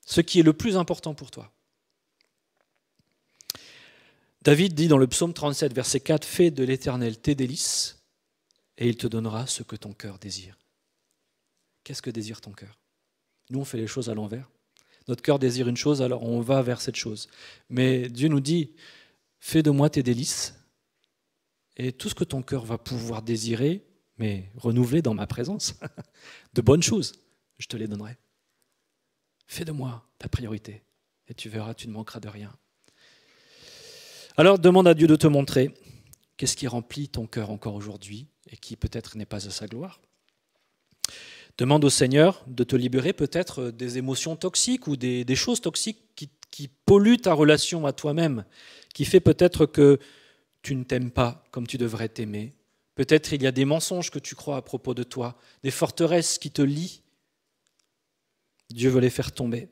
ce qui est le plus important pour toi. David dit dans le psaume 37, verset 4, « Fais de l'Éternel tes délices, et il te donnera ce que ton cœur désire. » Qu'est-ce que désire ton cœur ? Nous, on fait les choses à l'envers. Notre cœur désire une chose, alors on va vers cette chose. Mais Dieu nous dit, fais de moi tes délices, et tout ce que ton cœur va pouvoir désirer, mais renouveler dans ma présence, de bonnes choses, je te les donnerai. Fais de moi ta priorité, et tu verras, tu ne manqueras de rien. Alors demande à Dieu de te montrer qu'est-ce qui remplit ton cœur encore aujourd'hui, et qui peut-être n'est pas à sa gloire. Demande au Seigneur de te libérer peut-être des émotions toxiques ou des choses toxiques qui polluent ta relation à toi-même, qui fait peut-être que tu ne t'aimes pas comme tu devrais t'aimer. Peut-être il y a des mensonges que tu crois à propos de toi, des forteresses qui te lient. Dieu veut les faire tomber.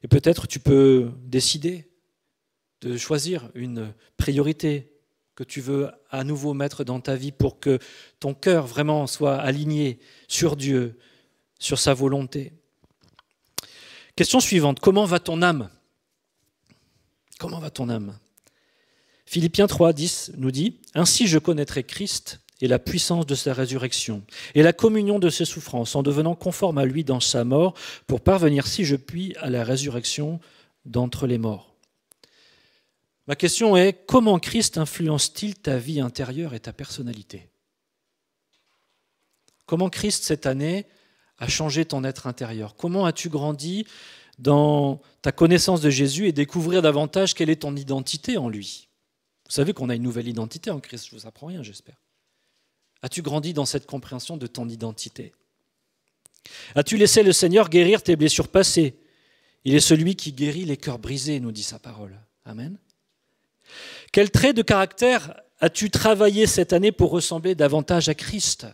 Et peut-être tu peux décider de choisir une priorité que tu veux à nouveau mettre dans ta vie pour que ton cœur vraiment soit aligné sur Dieu, sur sa volonté. Question suivante, comment va ton âme ? Comment va ton âme ? Philippiens 3, 10 nous dit « Ainsi je connaîtrai Christ et la puissance de sa résurrection et la communion de ses souffrances en devenant conforme à lui dans sa mort pour parvenir, si je puis, à la résurrection d'entre les morts. » Ma question est, comment Christ influence-t-il ta vie intérieure et ta personnalité ? Comment Christ, cette année, a changé ton être intérieur ? Comment as-tu grandi dans ta connaissance de Jésus et découvrir davantage quelle est ton identité en lui ? Vous savez qu'on a une nouvelle identité en Christ, je ne vous apprends rien, j'espère. As-tu grandi dans cette compréhension de ton identité ? As-tu laissé le Seigneur guérir tes blessures passées? Il est celui qui guérit les cœurs brisés, nous dit sa parole. Amen. Quel trait de caractère as-tu travaillé cette année pour ressembler davantage à Christ?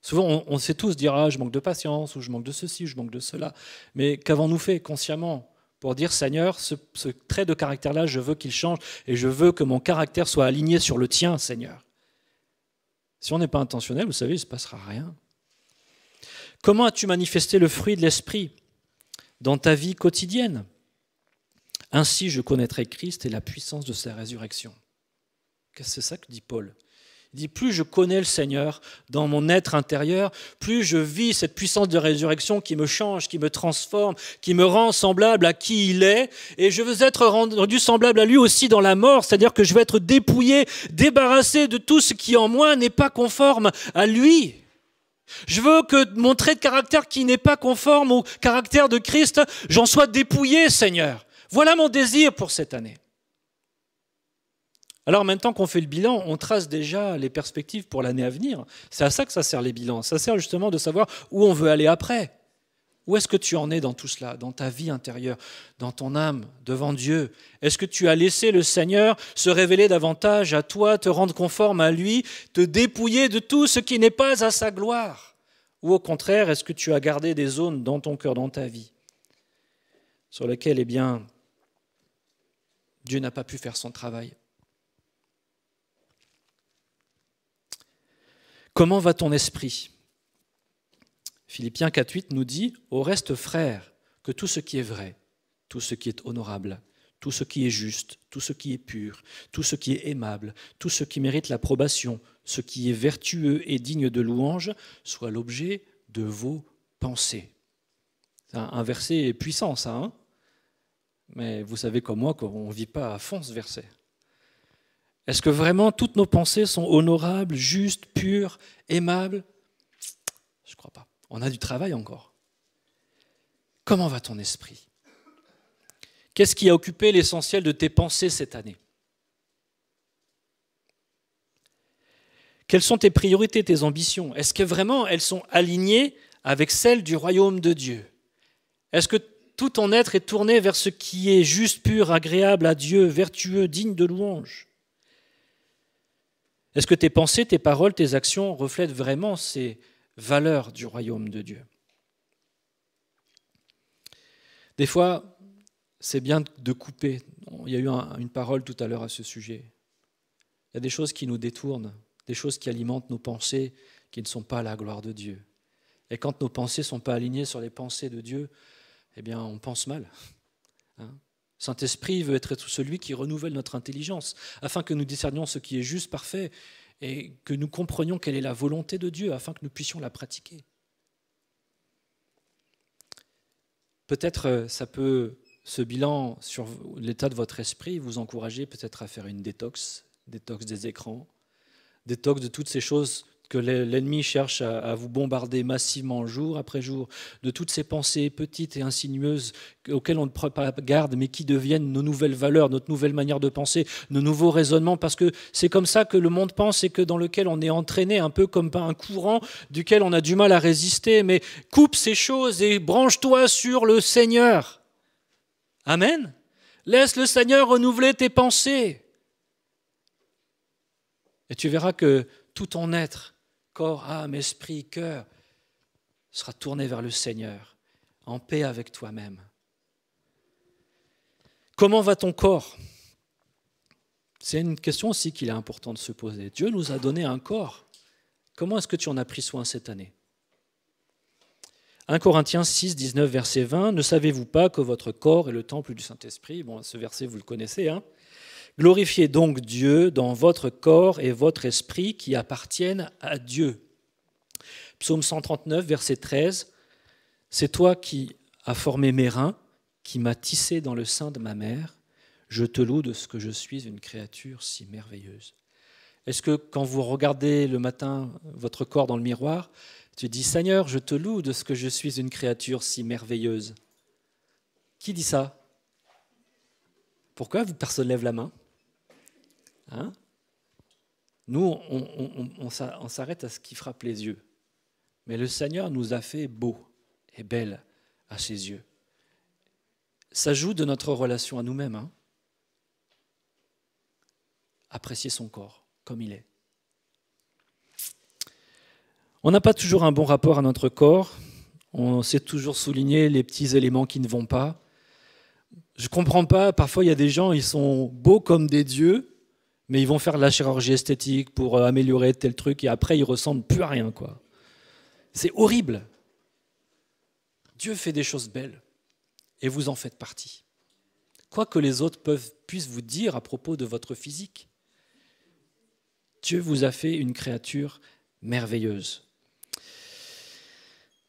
Souvent, on sait tous dire « Ah, je manque de patience » ou « Je manque de ceci » ou « Je manque de cela ». Mais qu'avons-nous fait consciemment pour dire « Seigneur, ce trait de caractère-là, je veux qu'il change et je veux que mon caractère soit aligné sur le tien, Seigneur ». Si on n'est pas intentionnel, vous savez, il ne se passera rien. Comment as-tu manifesté le fruit de l'Esprit dans ta vie quotidienne? Ainsi, je connaîtrai Christ et la puissance de sa résurrection. C'est ça que dit Paul. Il dit, plus je connais le Seigneur dans mon être intérieur, plus je vis cette puissance de résurrection qui me change, qui me transforme, qui me rend semblable à qui il est. Et je veux être rendu semblable à lui aussi dans la mort, c'est-à-dire que je vais être dépouillé, débarrassé de tout ce qui en moi n'est pas conforme à lui. Je veux que mon trait de caractère qui n'est pas conforme au caractère de Christ, j'en sois dépouillé, Seigneur. Voilà mon désir pour cette année. Alors maintenant qu'on fait le bilan, on trace déjà les perspectives pour l'année à venir. C'est à ça que ça sert les bilans. Ça sert justement de savoir où on veut aller après. Où est-ce que tu en es dans tout cela, dans ta vie intérieure, dans ton âme, devant Dieu? Est-ce que tu as laissé le Seigneur se révéler davantage à toi, te rendre conforme à lui, te dépouiller de tout ce qui n'est pas à sa gloire? Ou au contraire, est-ce que tu as gardé des zones dans ton cœur, dans ta vie, sur lesquelles, Dieu n'a pas pu faire son travail? Comment va ton esprit? Philippiens 4,8 nous dit « Au reste, frères, que tout ce qui est vrai, tout ce qui est honorable, tout ce qui est juste, tout ce qui est pur, tout ce qui est aimable, tout ce qui mérite l'approbation, ce qui est vertueux et digne de louange, soit l'objet de vos pensées. » C'est un verset puissant, ça, hein? Mais vous savez comme moi qu'on ne vit pas à fond ce verset. Est-ce que vraiment toutes nos pensées sont honorables, justes, pures, aimables? Je ne crois pas. On a du travail encore. Comment va ton esprit? Qu'est-ce qui a occupé l'essentiel de tes pensées cette année? Quelles sont tes priorités, tes ambitions? Est-ce que vraiment elles sont alignées avec celles du royaume de Dieu? Est-ce que tout ton être est tourné vers ce qui est juste, pur, agréable à Dieu, vertueux, digne de louange? Est-ce que tes pensées, tes paroles, tes actions reflètent vraiment ces valeurs du royaume de Dieu? Des fois, c'est bien de couper. Il y a eu une parole tout à l'heure à ce sujet. Il y a des choses qui nous détournent, des choses qui alimentent nos pensées qui ne sont pas à la gloire de Dieu. Et quand nos pensées ne sont pas alignées sur les pensées de Dieu, eh bien, on pense mal. Saint-Esprit veut être celui qui renouvelle notre intelligence, afin que nous discernions ce qui est juste, parfait, et que nous comprenions quelle est la volonté de Dieu, afin que nous puissions la pratiquer. Peut-être ce bilan sur l'état de votre esprit vous encourager peut-être à faire une détox des écrans, détox de toutes ces choses que l'ennemi cherche à vous bombarder massivement jour après jour, de toutes ces pensées petites et insinueuses auxquelles on ne prend pas garde, mais qui deviennent nos nouvelles valeurs, notre nouvelle manière de penser, nos nouveaux raisonnements, parce que c'est comme ça que le monde pense et que dans lequel on est entraîné, un peu comme par un courant duquel on a du mal à résister. Mais coupe ces choses et branche-toi sur le Seigneur. Amen. Laisse le Seigneur renouveler tes pensées. Et tu verras que tout ton être, corps, âme, esprit, cœur, sera tourné vers le Seigneur, en paix avec toi-même. Comment va ton corps? C'est une question aussi qu'il est important de se poser. Dieu nous a donné un corps. Comment est-ce que tu en as pris soin cette année? 1 Corinthiens 6, 19, verset 20. « Ne savez-vous pas que votre corps est le temple du Saint-Esprit » Bon, ce verset, vous le connaissez, hein? « Glorifiez donc Dieu dans votre corps et votre esprit qui appartiennent à Dieu. » Psaume 139, verset 13. « C'est toi qui as formé mes reins, qui m'as tissé dans le sein de ma mère. Je te loue de ce que je suis une créature si merveilleuse. » Est-ce que quand vous regardez le matin votre corps dans le miroir, tu dis « Seigneur, je te loue de ce que je suis une créature si merveilleuse » ? Qui dit ça? Pourquoi personne ne lève la main? Nous, on s'arrête à ce qui frappe les yeux. Mais le Seigneur nous a fait beaux et belles à ses yeux. Ça joue de notre relation à nous-mêmes. Hein. Apprécier son corps comme il est. On n'a pas toujours un bon rapport à notre corps. On sait toujours souligner les petits éléments qui ne vont pas. Je ne comprends pas, parfois il y a des gens, ils sont beaux comme des dieux, mais ils vont faire de la chirurgie esthétique pour améliorer tel truc et après ils ne ressemblent plus à rien, quoi. C'est horrible. Dieu fait des choses belles et vous en faites partie. Quoi que les autres puissent vous dire à propos de votre physique, Dieu vous a fait une créature merveilleuse.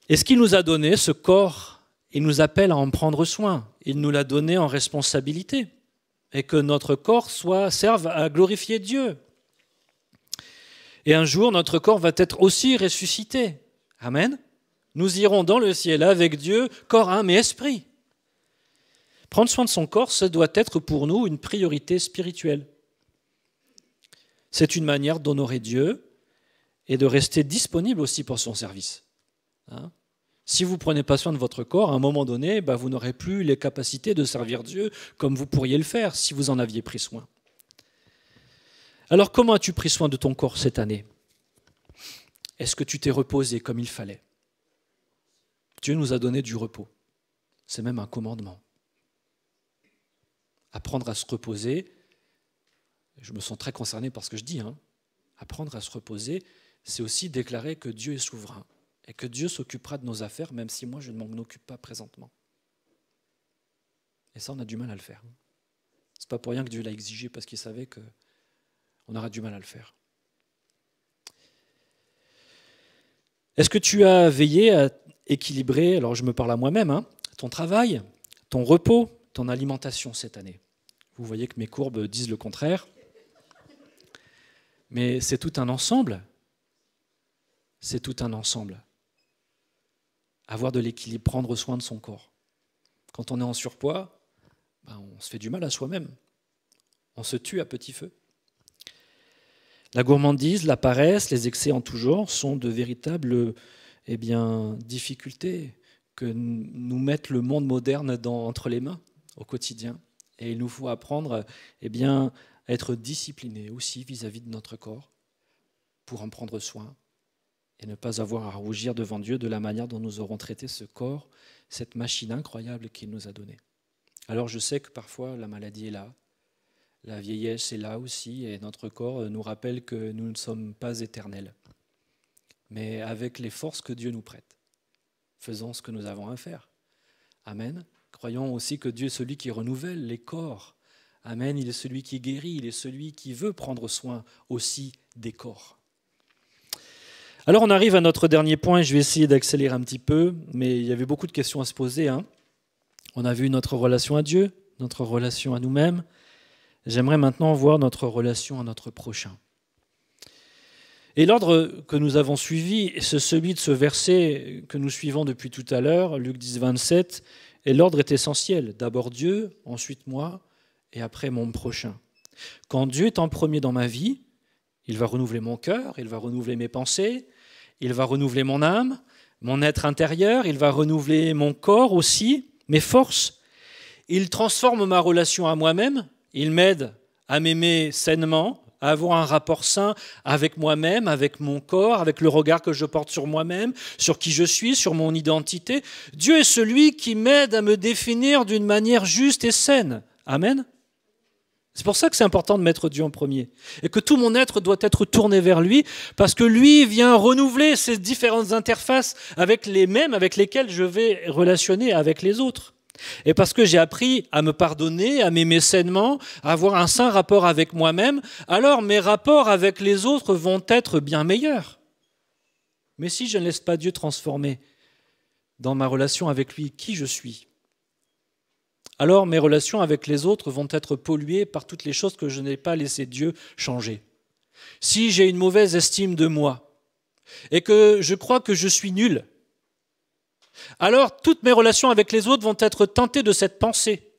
Et ce qu'il nous a donné, ce corps, il nous appelle à en prendre soin. Il nous l'a donné en responsabilité. Et que notre corps serve à glorifier Dieu. Et un jour, notre corps va être aussi ressuscité. Amen. Nous irons dans le ciel avec Dieu, corps, âme et esprit. Prendre soin de son corps, ça doit être pour nous une priorité spirituelle. C'est une manière d'honorer Dieu et de rester disponible aussi pour son service. Hein? Si vous ne prenez pas soin de votre corps, à un moment donné, vous n'aurez plus les capacités de servir Dieu comme vous pourriez le faire si vous en aviez pris soin. Alors comment as-tu pris soin de ton corps cette année? Est-ce que tu t'es reposé comme il fallait? Dieu nous a donné du repos. C'est même un commandement. Apprendre à se reposer, je me sens très concerné par ce que je dis, hein. Apprendre à se reposer, c'est aussi déclarer que Dieu est souverain. Et que Dieu s'occupera de nos affaires, même si moi je ne m'en occupe pas présentement. Et ça, on a du mal à le faire. C'est pas pour rien que Dieu l'a exigé, parce qu'il savait qu'on aura du mal à le faire. Est-ce que tu as veillé à équilibrer, alors je me parle à moi-même, hein, ton travail, ton repos, ton alimentation cette année? Vous voyez que mes courbes disent le contraire. Mais c'est tout un ensemble. C'est tout un ensemble. Avoir de l'équilibre, prendre soin de son corps. Quand on est en surpoids, on se fait du mal à soi-même. On se tue à petit feu. La gourmandise, la paresse, les excès en tout genre sont de véritables difficultés que nous met le monde moderne entre les mains au quotidien. Et il nous faut apprendre à être disciplinés aussi vis-à-vis de notre corps pour en prendre soin. Et ne pas avoir à rougir devant Dieu de la manière dont nous aurons traité ce corps, cette machine incroyable qu'il nous a donnée. Alors je sais que parfois la maladie est là, la vieillesse est là aussi, et notre corps nous rappelle que nous ne sommes pas éternels. Mais avec les forces que Dieu nous prête, faisons ce que nous avons à faire. Amen. Croyons aussi que Dieu est celui qui renouvelle les corps. Amen. Il est celui qui guérit, il est celui qui veut prendre soin aussi des corps. Alors on arrive à notre dernier point, je vais essayer d'accélérer un petit peu, mais il y avait beaucoup de questions à se poser. Hein. On a vu notre relation à Dieu, notre relation à nous-mêmes. J'aimerais maintenant voir notre relation à notre prochain. Et l'ordre que nous avons suivi, c'est celui de ce verset que nous suivons depuis tout à l'heure, Luc 10, 27, et l'ordre est essentiel. D'abord Dieu, ensuite moi, et après mon prochain. Quand Dieu est en premier dans ma vie, il va renouveler mon cœur, il va renouveler mes pensées, il va renouveler mon âme, mon être intérieur, il va renouveler mon corps aussi, mes forces. Il transforme ma relation à moi-même, il m'aide à m'aimer sainement, à avoir un rapport sain avec moi-même, avec mon corps, avec le regard que je porte sur moi-même, sur qui je suis, sur mon identité. Dieu est celui qui m'aide à me définir d'une manière juste et saine. Amen. C'est pour ça que c'est important de mettre Dieu en premier. Et que tout mon être doit être tourné vers lui, parce que lui vient renouveler ces différentes interfaces avec lesquelles je vais relationner avec les autres. Et parce que j'ai appris à me pardonner, à m'aimer sainement, à avoir un sain rapport avec moi-même, alors mes rapports avec les autres vont être bien meilleurs. Mais si je ne laisse pas Dieu transformer dans ma relation avec lui qui je suis, alors mes relations avec les autres vont être polluées par toutes les choses que je n'ai pas laissé Dieu changer. Si j'ai une mauvaise estime de moi et que je crois que je suis nul, alors toutes mes relations avec les autres vont être teintées de cette pensée.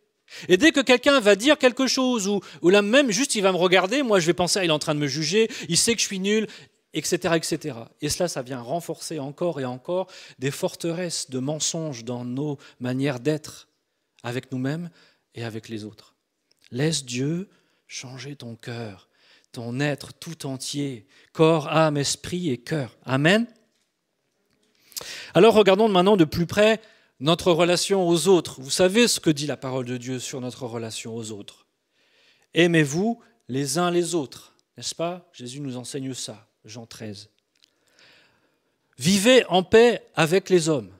Et dès que quelqu'un va dire quelque chose, ou là même juste il va me regarder, moi je vais penser, il est en train de me juger, il sait que je suis nul, etc., etc. Et cela, ça vient renforcer encore et encore des forteresses de mensonges dans nos manières d'être avec nous-mêmes et avec les autres. Laisse Dieu changer ton cœur, ton être tout entier, corps, âme, esprit et cœur. Amen. Alors regardons maintenant de plus près notre relation aux autres. Vous savez ce que dit la parole de Dieu sur notre relation aux autres. Aimez-vous les uns les autres, n'est-ce pas? Jésus nous enseigne ça, Jean 13. Vivez en paix avec les hommes.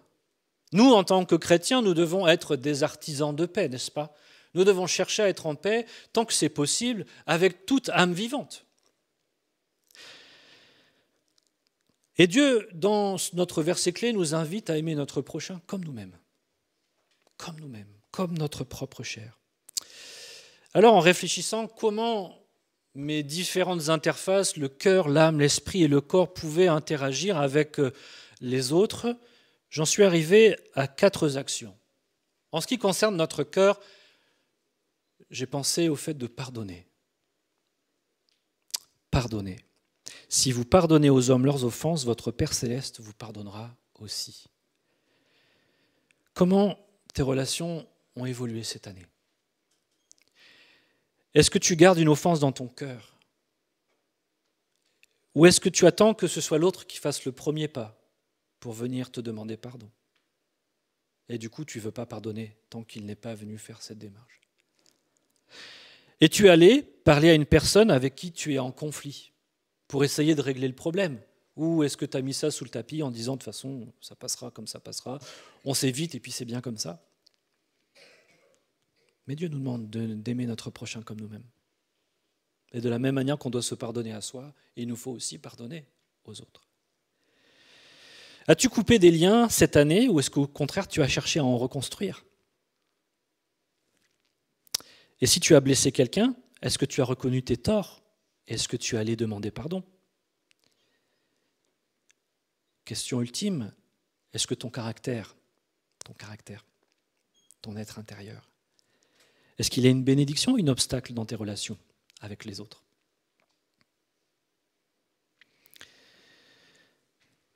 Nous, en tant que chrétiens, nous devons être des artisans de paix, n'est-ce pas? Nous devons chercher à être en paix, tant que c'est possible, avec toute âme vivante. Et Dieu, dans notre verset clé, nous invite à aimer notre prochain comme nous-mêmes, comme notre propre chair. Alors, en réfléchissant comment mes différentes interfaces, le cœur, l'âme, l'esprit et le corps pouvaient interagir avec les autres, j'en suis arrivé à 4 actions. En ce qui concerne notre cœur, j'ai pensé au fait de pardonner. Pardonner. Si vous pardonnez aux hommes leurs offenses, votre Père céleste vous pardonnera aussi. Comment tes relations ont évolué cette année? Est-ce que tu gardes une offense dans ton cœur? Ou est-ce que tu attends que ce soit l'autre qui fasse le premier pas pour venir te demander pardon? Et du coup, tu ne veux pas pardonner tant qu'il n'est pas venu faire cette démarche. Es-tu allé parler à une personne avec qui tu es en conflit pour essayer de régler le problème? Ou est-ce que tu as mis ça sous le tapis en disant de toute façon, ça passera comme ça passera, on s'évite et puis c'est bien comme ça? Mais Dieu nous demande d'aimer notre prochain comme nous-mêmes. Et de la même manière qu'on doit se pardonner à soi, il nous faut aussi pardonner aux autres. As-tu coupé des liens cette année ou est-ce qu'au contraire tu as cherché à en reconstruire? Et si tu as blessé quelqu'un, est-ce que tu as reconnu tes torts? Est-ce que tu es allé demander pardon? Question ultime, est-ce que ton caractère, ton être intérieur, est-ce qu'il est une bénédiction ou un obstacle dans tes relations avec les autres?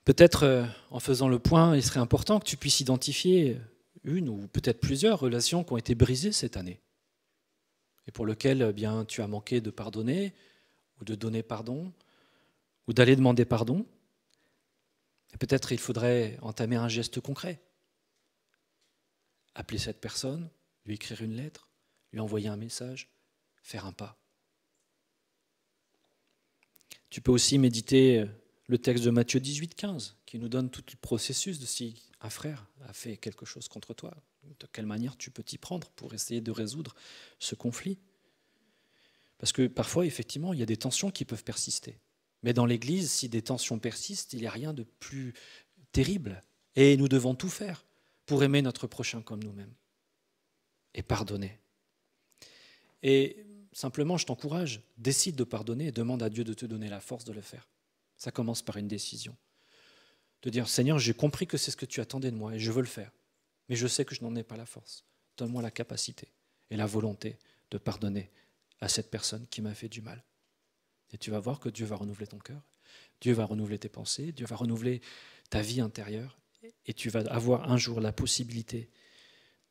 Peut-être en faisant le point, il serait important que tu puisses identifier une ou peut-être plusieurs relations qui ont été brisées cette année et pour lesquelles eh bien, tu as manqué de pardonner ou de donner pardon ou d'aller demander pardon. Et peut-être il faudrait entamer un geste concret. Appeler cette personne, lui écrire une lettre, lui envoyer un message, faire un pas. Tu peux aussi méditer le texte de Matthieu 18, 15, qui nous donne tout le processus de si un frère a fait quelque chose contre toi, de quelle manière tu peux t'y prendre pour essayer de résoudre ce conflit. Parce que parfois, effectivement, il y a des tensions qui peuvent persister. Mais dans l'Église, si des tensions persistent, il n'y a rien de plus terrible. Et nous devons tout faire pour aimer notre prochain comme nous-mêmes et pardonner. Et simplement, je t'encourage, décide de pardonner et demande à Dieu de te donner la force de le faire. Ça commence par une décision. De dire, Seigneur, j'ai compris que c'est ce que tu attendais de moi et je veux le faire. Mais je sais que je n'en ai pas la force. Donne-moi la capacité et la volonté de pardonner à cette personne qui m'a fait du mal. Et tu vas voir que Dieu va renouveler ton cœur, Dieu va renouveler tes pensées, Dieu va renouveler ta vie intérieure et tu vas avoir un jour la possibilité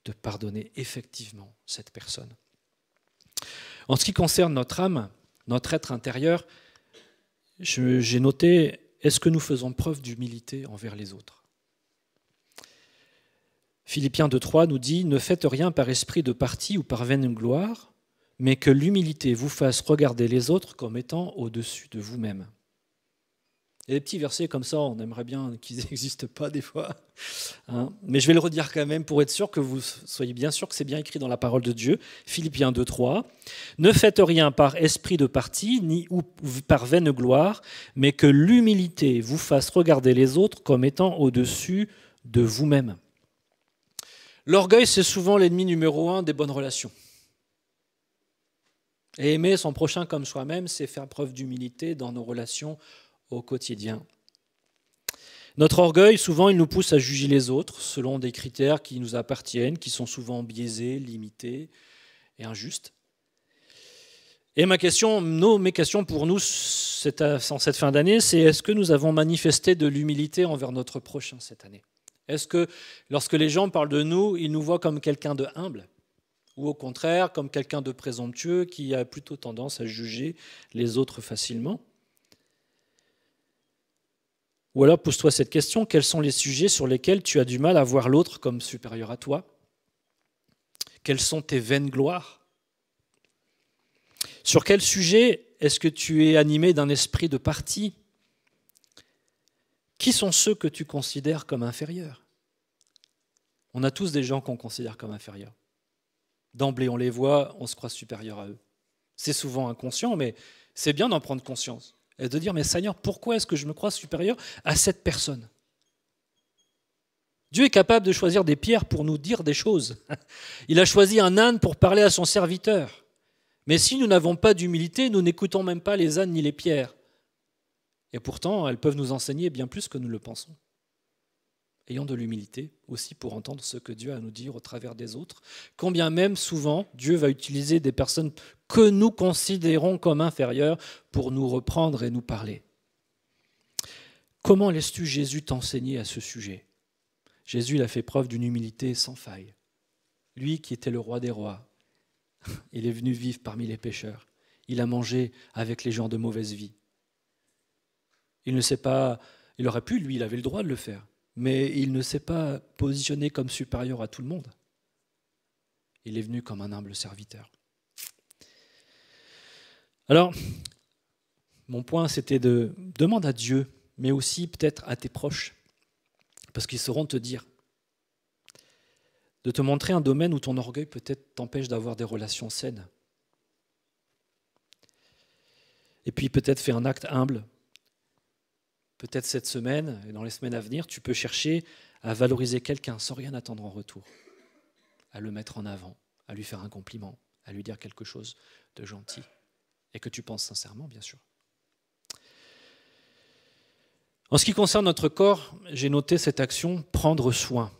de pardonner effectivement cette personne. En ce qui concerne notre âme, notre être intérieur, j'ai noté, est-ce que nous faisons preuve d'humilité envers les autres? Philippiens 2,3 nous dit « Ne faites rien par esprit de parti ou par vaine gloire, mais que l'humilité vous fasse regarder les autres comme étant au-dessus de vous-même. » Il y a des petits versets comme ça, on aimerait bien qu'ils n'existent pas des fois. Hein, mais je vais le redire quand même pour être sûr que vous soyez bien sûr que c'est bien écrit dans la parole de Dieu. Philippiens 2,3. « Ne faites rien par esprit de parti, ni par vaine gloire, mais que l'humilité vous fasse regarder les autres comme étant au-dessus de vous-même. » L'orgueil, c'est souvent l'ennemi numéro 1 des bonnes relations. Et aimer son prochain comme soi-même, c'est faire preuve d'humilité dans nos relations au quotidien. Notre orgueil, souvent, il nous pousse à juger les autres selon des critères qui nous appartiennent, qui sont souvent biaisés, limités et injustes. Et mes questions pour nous en cette fin d'année, c'est est-ce que nous avons manifesté de l'humilité envers notre prochain cette année? Est-ce que lorsque les gens parlent de nous, ils nous voient comme quelqu'un de humble? Ou au contraire, comme quelqu'un de présomptueux qui a plutôt tendance à juger les autres facilement? Ou alors pose-toi cette question, quels sont les sujets sur lesquels tu as du mal à voir l'autre comme supérieur à toi? Quelles sont tes vaines gloires? Sur quel sujet est-ce que tu es animé d'un esprit de parti? Qui sont ceux que tu considères comme inférieurs? On a tous des gens qu'on considère comme inférieurs. D'emblée, on les voit, on se croit supérieur à eux. C'est souvent inconscient, mais c'est bien d'en prendre conscience. Et de dire, mais Seigneur, pourquoi est-ce que je me crois supérieur à cette personne? Dieu est capable de choisir des pierres pour nous dire des choses. Il a choisi un âne pour parler à son serviteur. Mais si nous n'avons pas d'humilité, nous n'écoutons même pas les ânes ni les pierres. Et pourtant, elles peuvent nous enseigner bien plus que nous le pensons. Ayons de l'humilité aussi pour entendre ce que Dieu a à nous dire au travers des autres, combien même souvent Dieu va utiliser des personnes que nous considérons comme inférieures pour nous reprendre et nous parler. Comment laisses-tu Jésus t'enseigner à ce sujet? Jésus il a fait preuve d'une humilité sans faille. Lui qui était le roi des rois, il est venu vivre parmi les pécheurs. Il a mangé avec les gens de mauvaise vie. Il ne s'est pas, il aurait pu, lui, il avait le droit de le faire, mais il ne s'est pas positionné comme supérieur à tout le monde. Il est venu comme un humble serviteur. Alors, mon point, c'était de demander à Dieu, mais aussi peut-être à tes proches, parce qu'ils sauront te dire, de te montrer un domaine où ton orgueil peut-être t'empêche d'avoir des relations saines. Et puis peut-être fais un acte humble. Peut-être cette semaine et dans les semaines à venir, tu peux chercher à valoriser quelqu'un sans rien attendre en retour, à le mettre en avant, à lui faire un compliment, à lui dire quelque chose de gentil et que tu penses sincèrement, bien sûr. En ce qui concerne notre corps, j'ai noté cette action, prendre soin.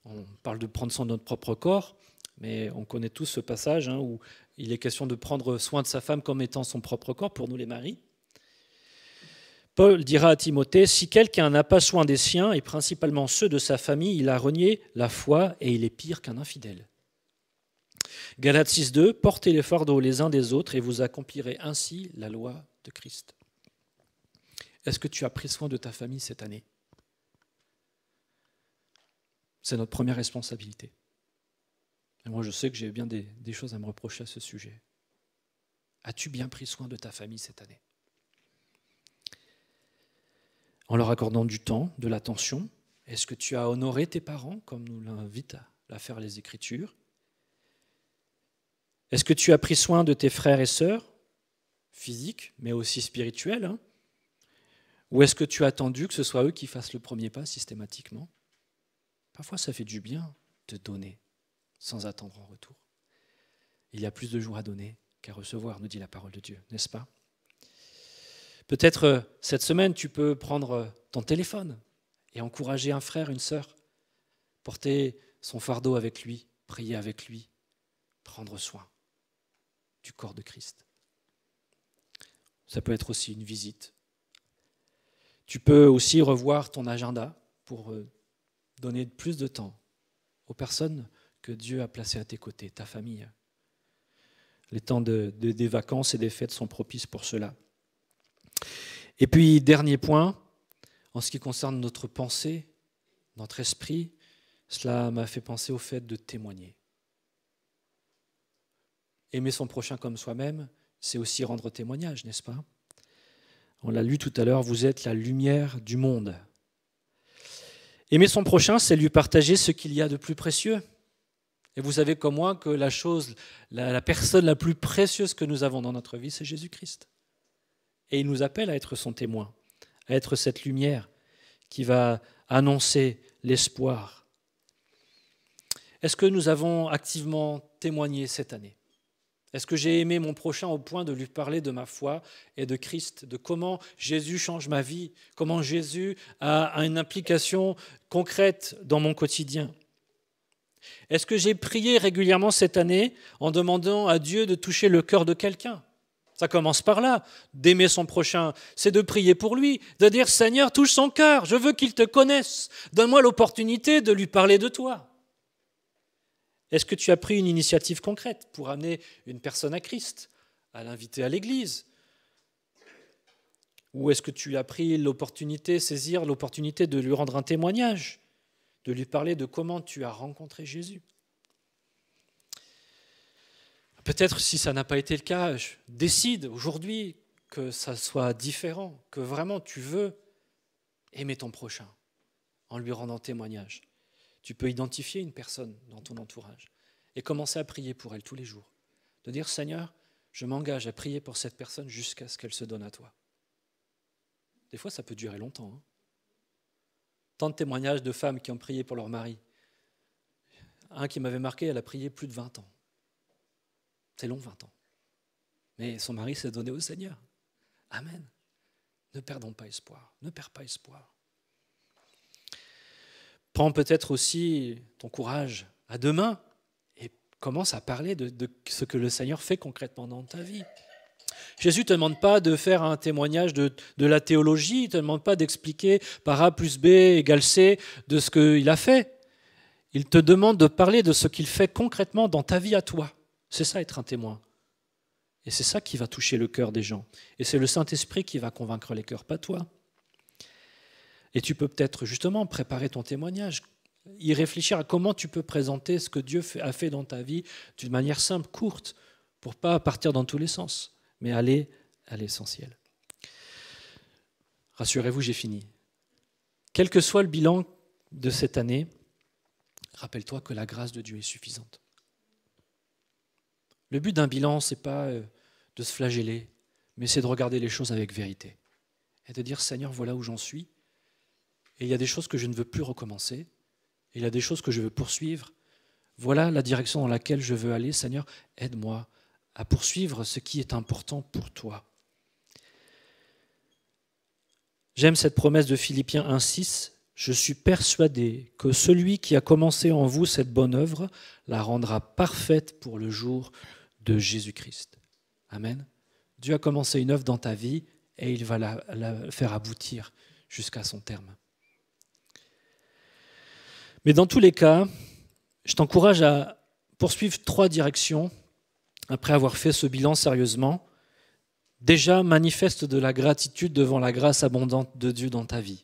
On parle de prendre soin de notre propre corps, mais on connaît tous ce passage où il est question de prendre soin de sa femme comme étant son propre corps, pour nous les maris. Paul dira à Timothée, si quelqu'un n'a pas soin des siens, et principalement ceux de sa famille, il a renié la foi et il est pire qu'un infidèle. Galates 6.2, portez les fardeaux les uns des autres et vous accomplirez ainsi la loi de Christ. Est-ce que tu as pris soin de ta famille cette année? C'est notre première responsabilité. Et moi, je sais que j'ai bien des choses à me reprocher à ce sujet. As-tu bien pris soin de ta famille cette année? En leur accordant du temps, de l'attention, est-ce que tu as honoré tes parents, comme nous l'invitent à faire les Écritures? Est-ce que tu as pris soin de tes frères et sœurs, physiques, mais aussi spirituels? Ou est-ce que tu as attendu que ce soit eux qui fassent le premier pas systématiquement? Parfois, ça fait du bien de donner sans attendre en retour. Il y a plus de jours à donner qu'à recevoir, nous dit la parole de Dieu, n'est-ce pas? Peut-être cette semaine, tu peux prendre ton téléphone et encourager un frère, une sœur, porter son fardeau avec lui, prier avec lui, prendre soin du corps de Christ. Ça peut être aussi une visite. Tu peux aussi revoir ton agenda pour donner plus de temps aux personnes que Dieu a placées à tes côtés, ta famille. Les temps des vacances et des fêtes sont propices pour cela. Et puis, dernier point, en ce qui concerne notre pensée, notre esprit, cela m'a fait penser au fait de témoigner. Aimer son prochain comme soi-même, c'est aussi rendre témoignage, n'est-ce pas? On l'a lu tout à l'heure, vous êtes la lumière du monde. Aimer son prochain, c'est lui partager ce qu'il y a de plus précieux. Et vous savez comme moi que la personne la plus précieuse que nous avons dans notre vie, c'est Jésus-Christ. Et il nous appelle à être son témoin, à être cette lumière qui va annoncer l'espoir. Est-ce que nous avons activement témoigné cette année? Est-ce que j'ai aimé mon prochain au point de lui parler de ma foi et de Christ, de comment Jésus change ma vie, comment Jésus a une implication concrète dans mon quotidien? Est-ce que j'ai prié régulièrement cette année en demandant à Dieu de toucher le cœur de quelqu'un? Ça commence par là. D'aimer son prochain, c'est de prier pour lui, de dire « Seigneur, touche son cœur, je veux qu'il te connaisse. Donne-moi l'opportunité de lui parler de toi. » Est-ce que tu as pris une initiative concrète pour amener une personne à Christ, à l'inviter à l'église? Ou est-ce que tu as pris l'opportunité, saisir l'opportunité de lui rendre un témoignage, de lui parler de comment tu as rencontré Jésus? Peut-être si ça n'a pas été le cas, décide aujourd'hui que ça soit différent, que vraiment tu veux aimer ton prochain en lui rendant témoignage. Tu peux identifier une personne dans ton entourage et commencer à prier pour elle tous les jours. De dire « Seigneur, je m'engage à prier pour cette personne jusqu'à ce qu'elle se donne à toi. » Des fois, ça peut durer longtemps. Tant de témoignages de femmes qui ont prié pour leur mari. Un qui m'avait marqué, elle a prié plus de 20 ans. C'est long, 20 ans. Mais son mari s'est donné au Seigneur. Amen. Ne perdons pas espoir. Ne perds pas espoir. Prends peut-être aussi ton courage à deux mains et commence à parler de ce que le Seigneur fait concrètement dans ta vie. Jésus ne te demande pas de faire un témoignage de la théologie, il ne te demande pas d'expliquer par A plus B égale C de ce qu'il a fait. Il te demande de parler de ce qu'il fait concrètement dans ta vie à toi. C'est ça être un témoin. Et c'est ça qui va toucher le cœur des gens. Et c'est le Saint-Esprit qui va convaincre les cœurs, pas toi. Et tu peux peut-être justement préparer ton témoignage, y réfléchir à comment tu peux présenter ce que Dieu a fait dans ta vie d'une manière simple, courte, pour ne pas partir dans tous les sens, mais aller à l'essentiel. Rassurez-vous, j'ai fini. Quel que soit le bilan de cette année, rappelle-toi que la grâce de Dieu est suffisante. Le but d'un bilan, ce n'est pas de se flageller, mais c'est de regarder les choses avec vérité. Et de dire, Seigneur, voilà où j'en suis. Et il y a des choses que je ne veux plus recommencer. Et il y a des choses que je veux poursuivre. Voilà la direction dans laquelle je veux aller. Seigneur, aide-moi à poursuivre ce qui est important pour toi. J'aime cette promesse de Philippiens 1,6. Je suis persuadé que celui qui a commencé en vous cette bonne œuvre la rendra parfaite pour le jour de Jésus-Christ. Amen. Dieu a commencé une œuvre dans ta vie et il va la faire aboutir jusqu'à son terme. Mais dans tous les cas, je t'encourage à poursuivre 3 directions après avoir fait ce bilan sérieusement. Déjà, manifeste de la gratitude devant la grâce abondante de Dieu dans ta vie.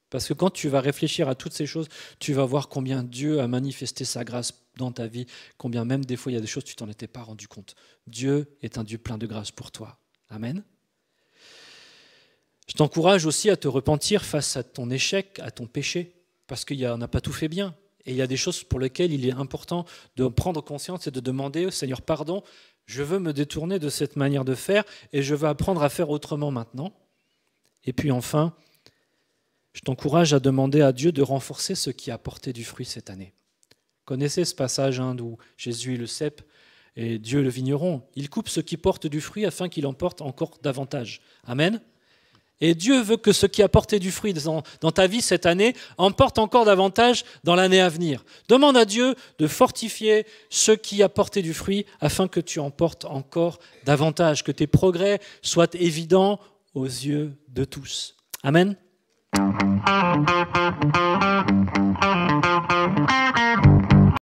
Parce que quand tu vas réfléchir à toutes ces choses, tu vas voir combien Dieu a manifesté sa grâce dans ta vie, combien même des fois il y a des choses que tu t'en étais pas rendu compte. Dieu est un Dieu plein de grâce pour toi. Amen. Je t'encourage aussi à te repentir face à ton échec, à ton péché, parce qu'on n'a pas tout fait bien. Et il y a des choses pour lesquelles il est important de prendre conscience et de demander au Seigneur pardon, je veux me détourner de cette manière de faire et je veux apprendre à faire autrement maintenant. Et puis enfin, je t'encourage à demander à Dieu de renforcer ce qui a porté du fruit cette année. Connaissez ce passage où Jésus est le cep et Dieu le vigneron. Il coupe ce qui porte du fruit afin qu'il en porte encore davantage. Amen. Et Dieu veut que ce qui a porté du fruit dans ta vie cette année en porte encore davantage dans l'année à venir. Demande à Dieu de fortifier ce qui a porté du fruit afin que tu en portes encore davantage, que tes progrès soient évidents aux yeux de tous. Amen.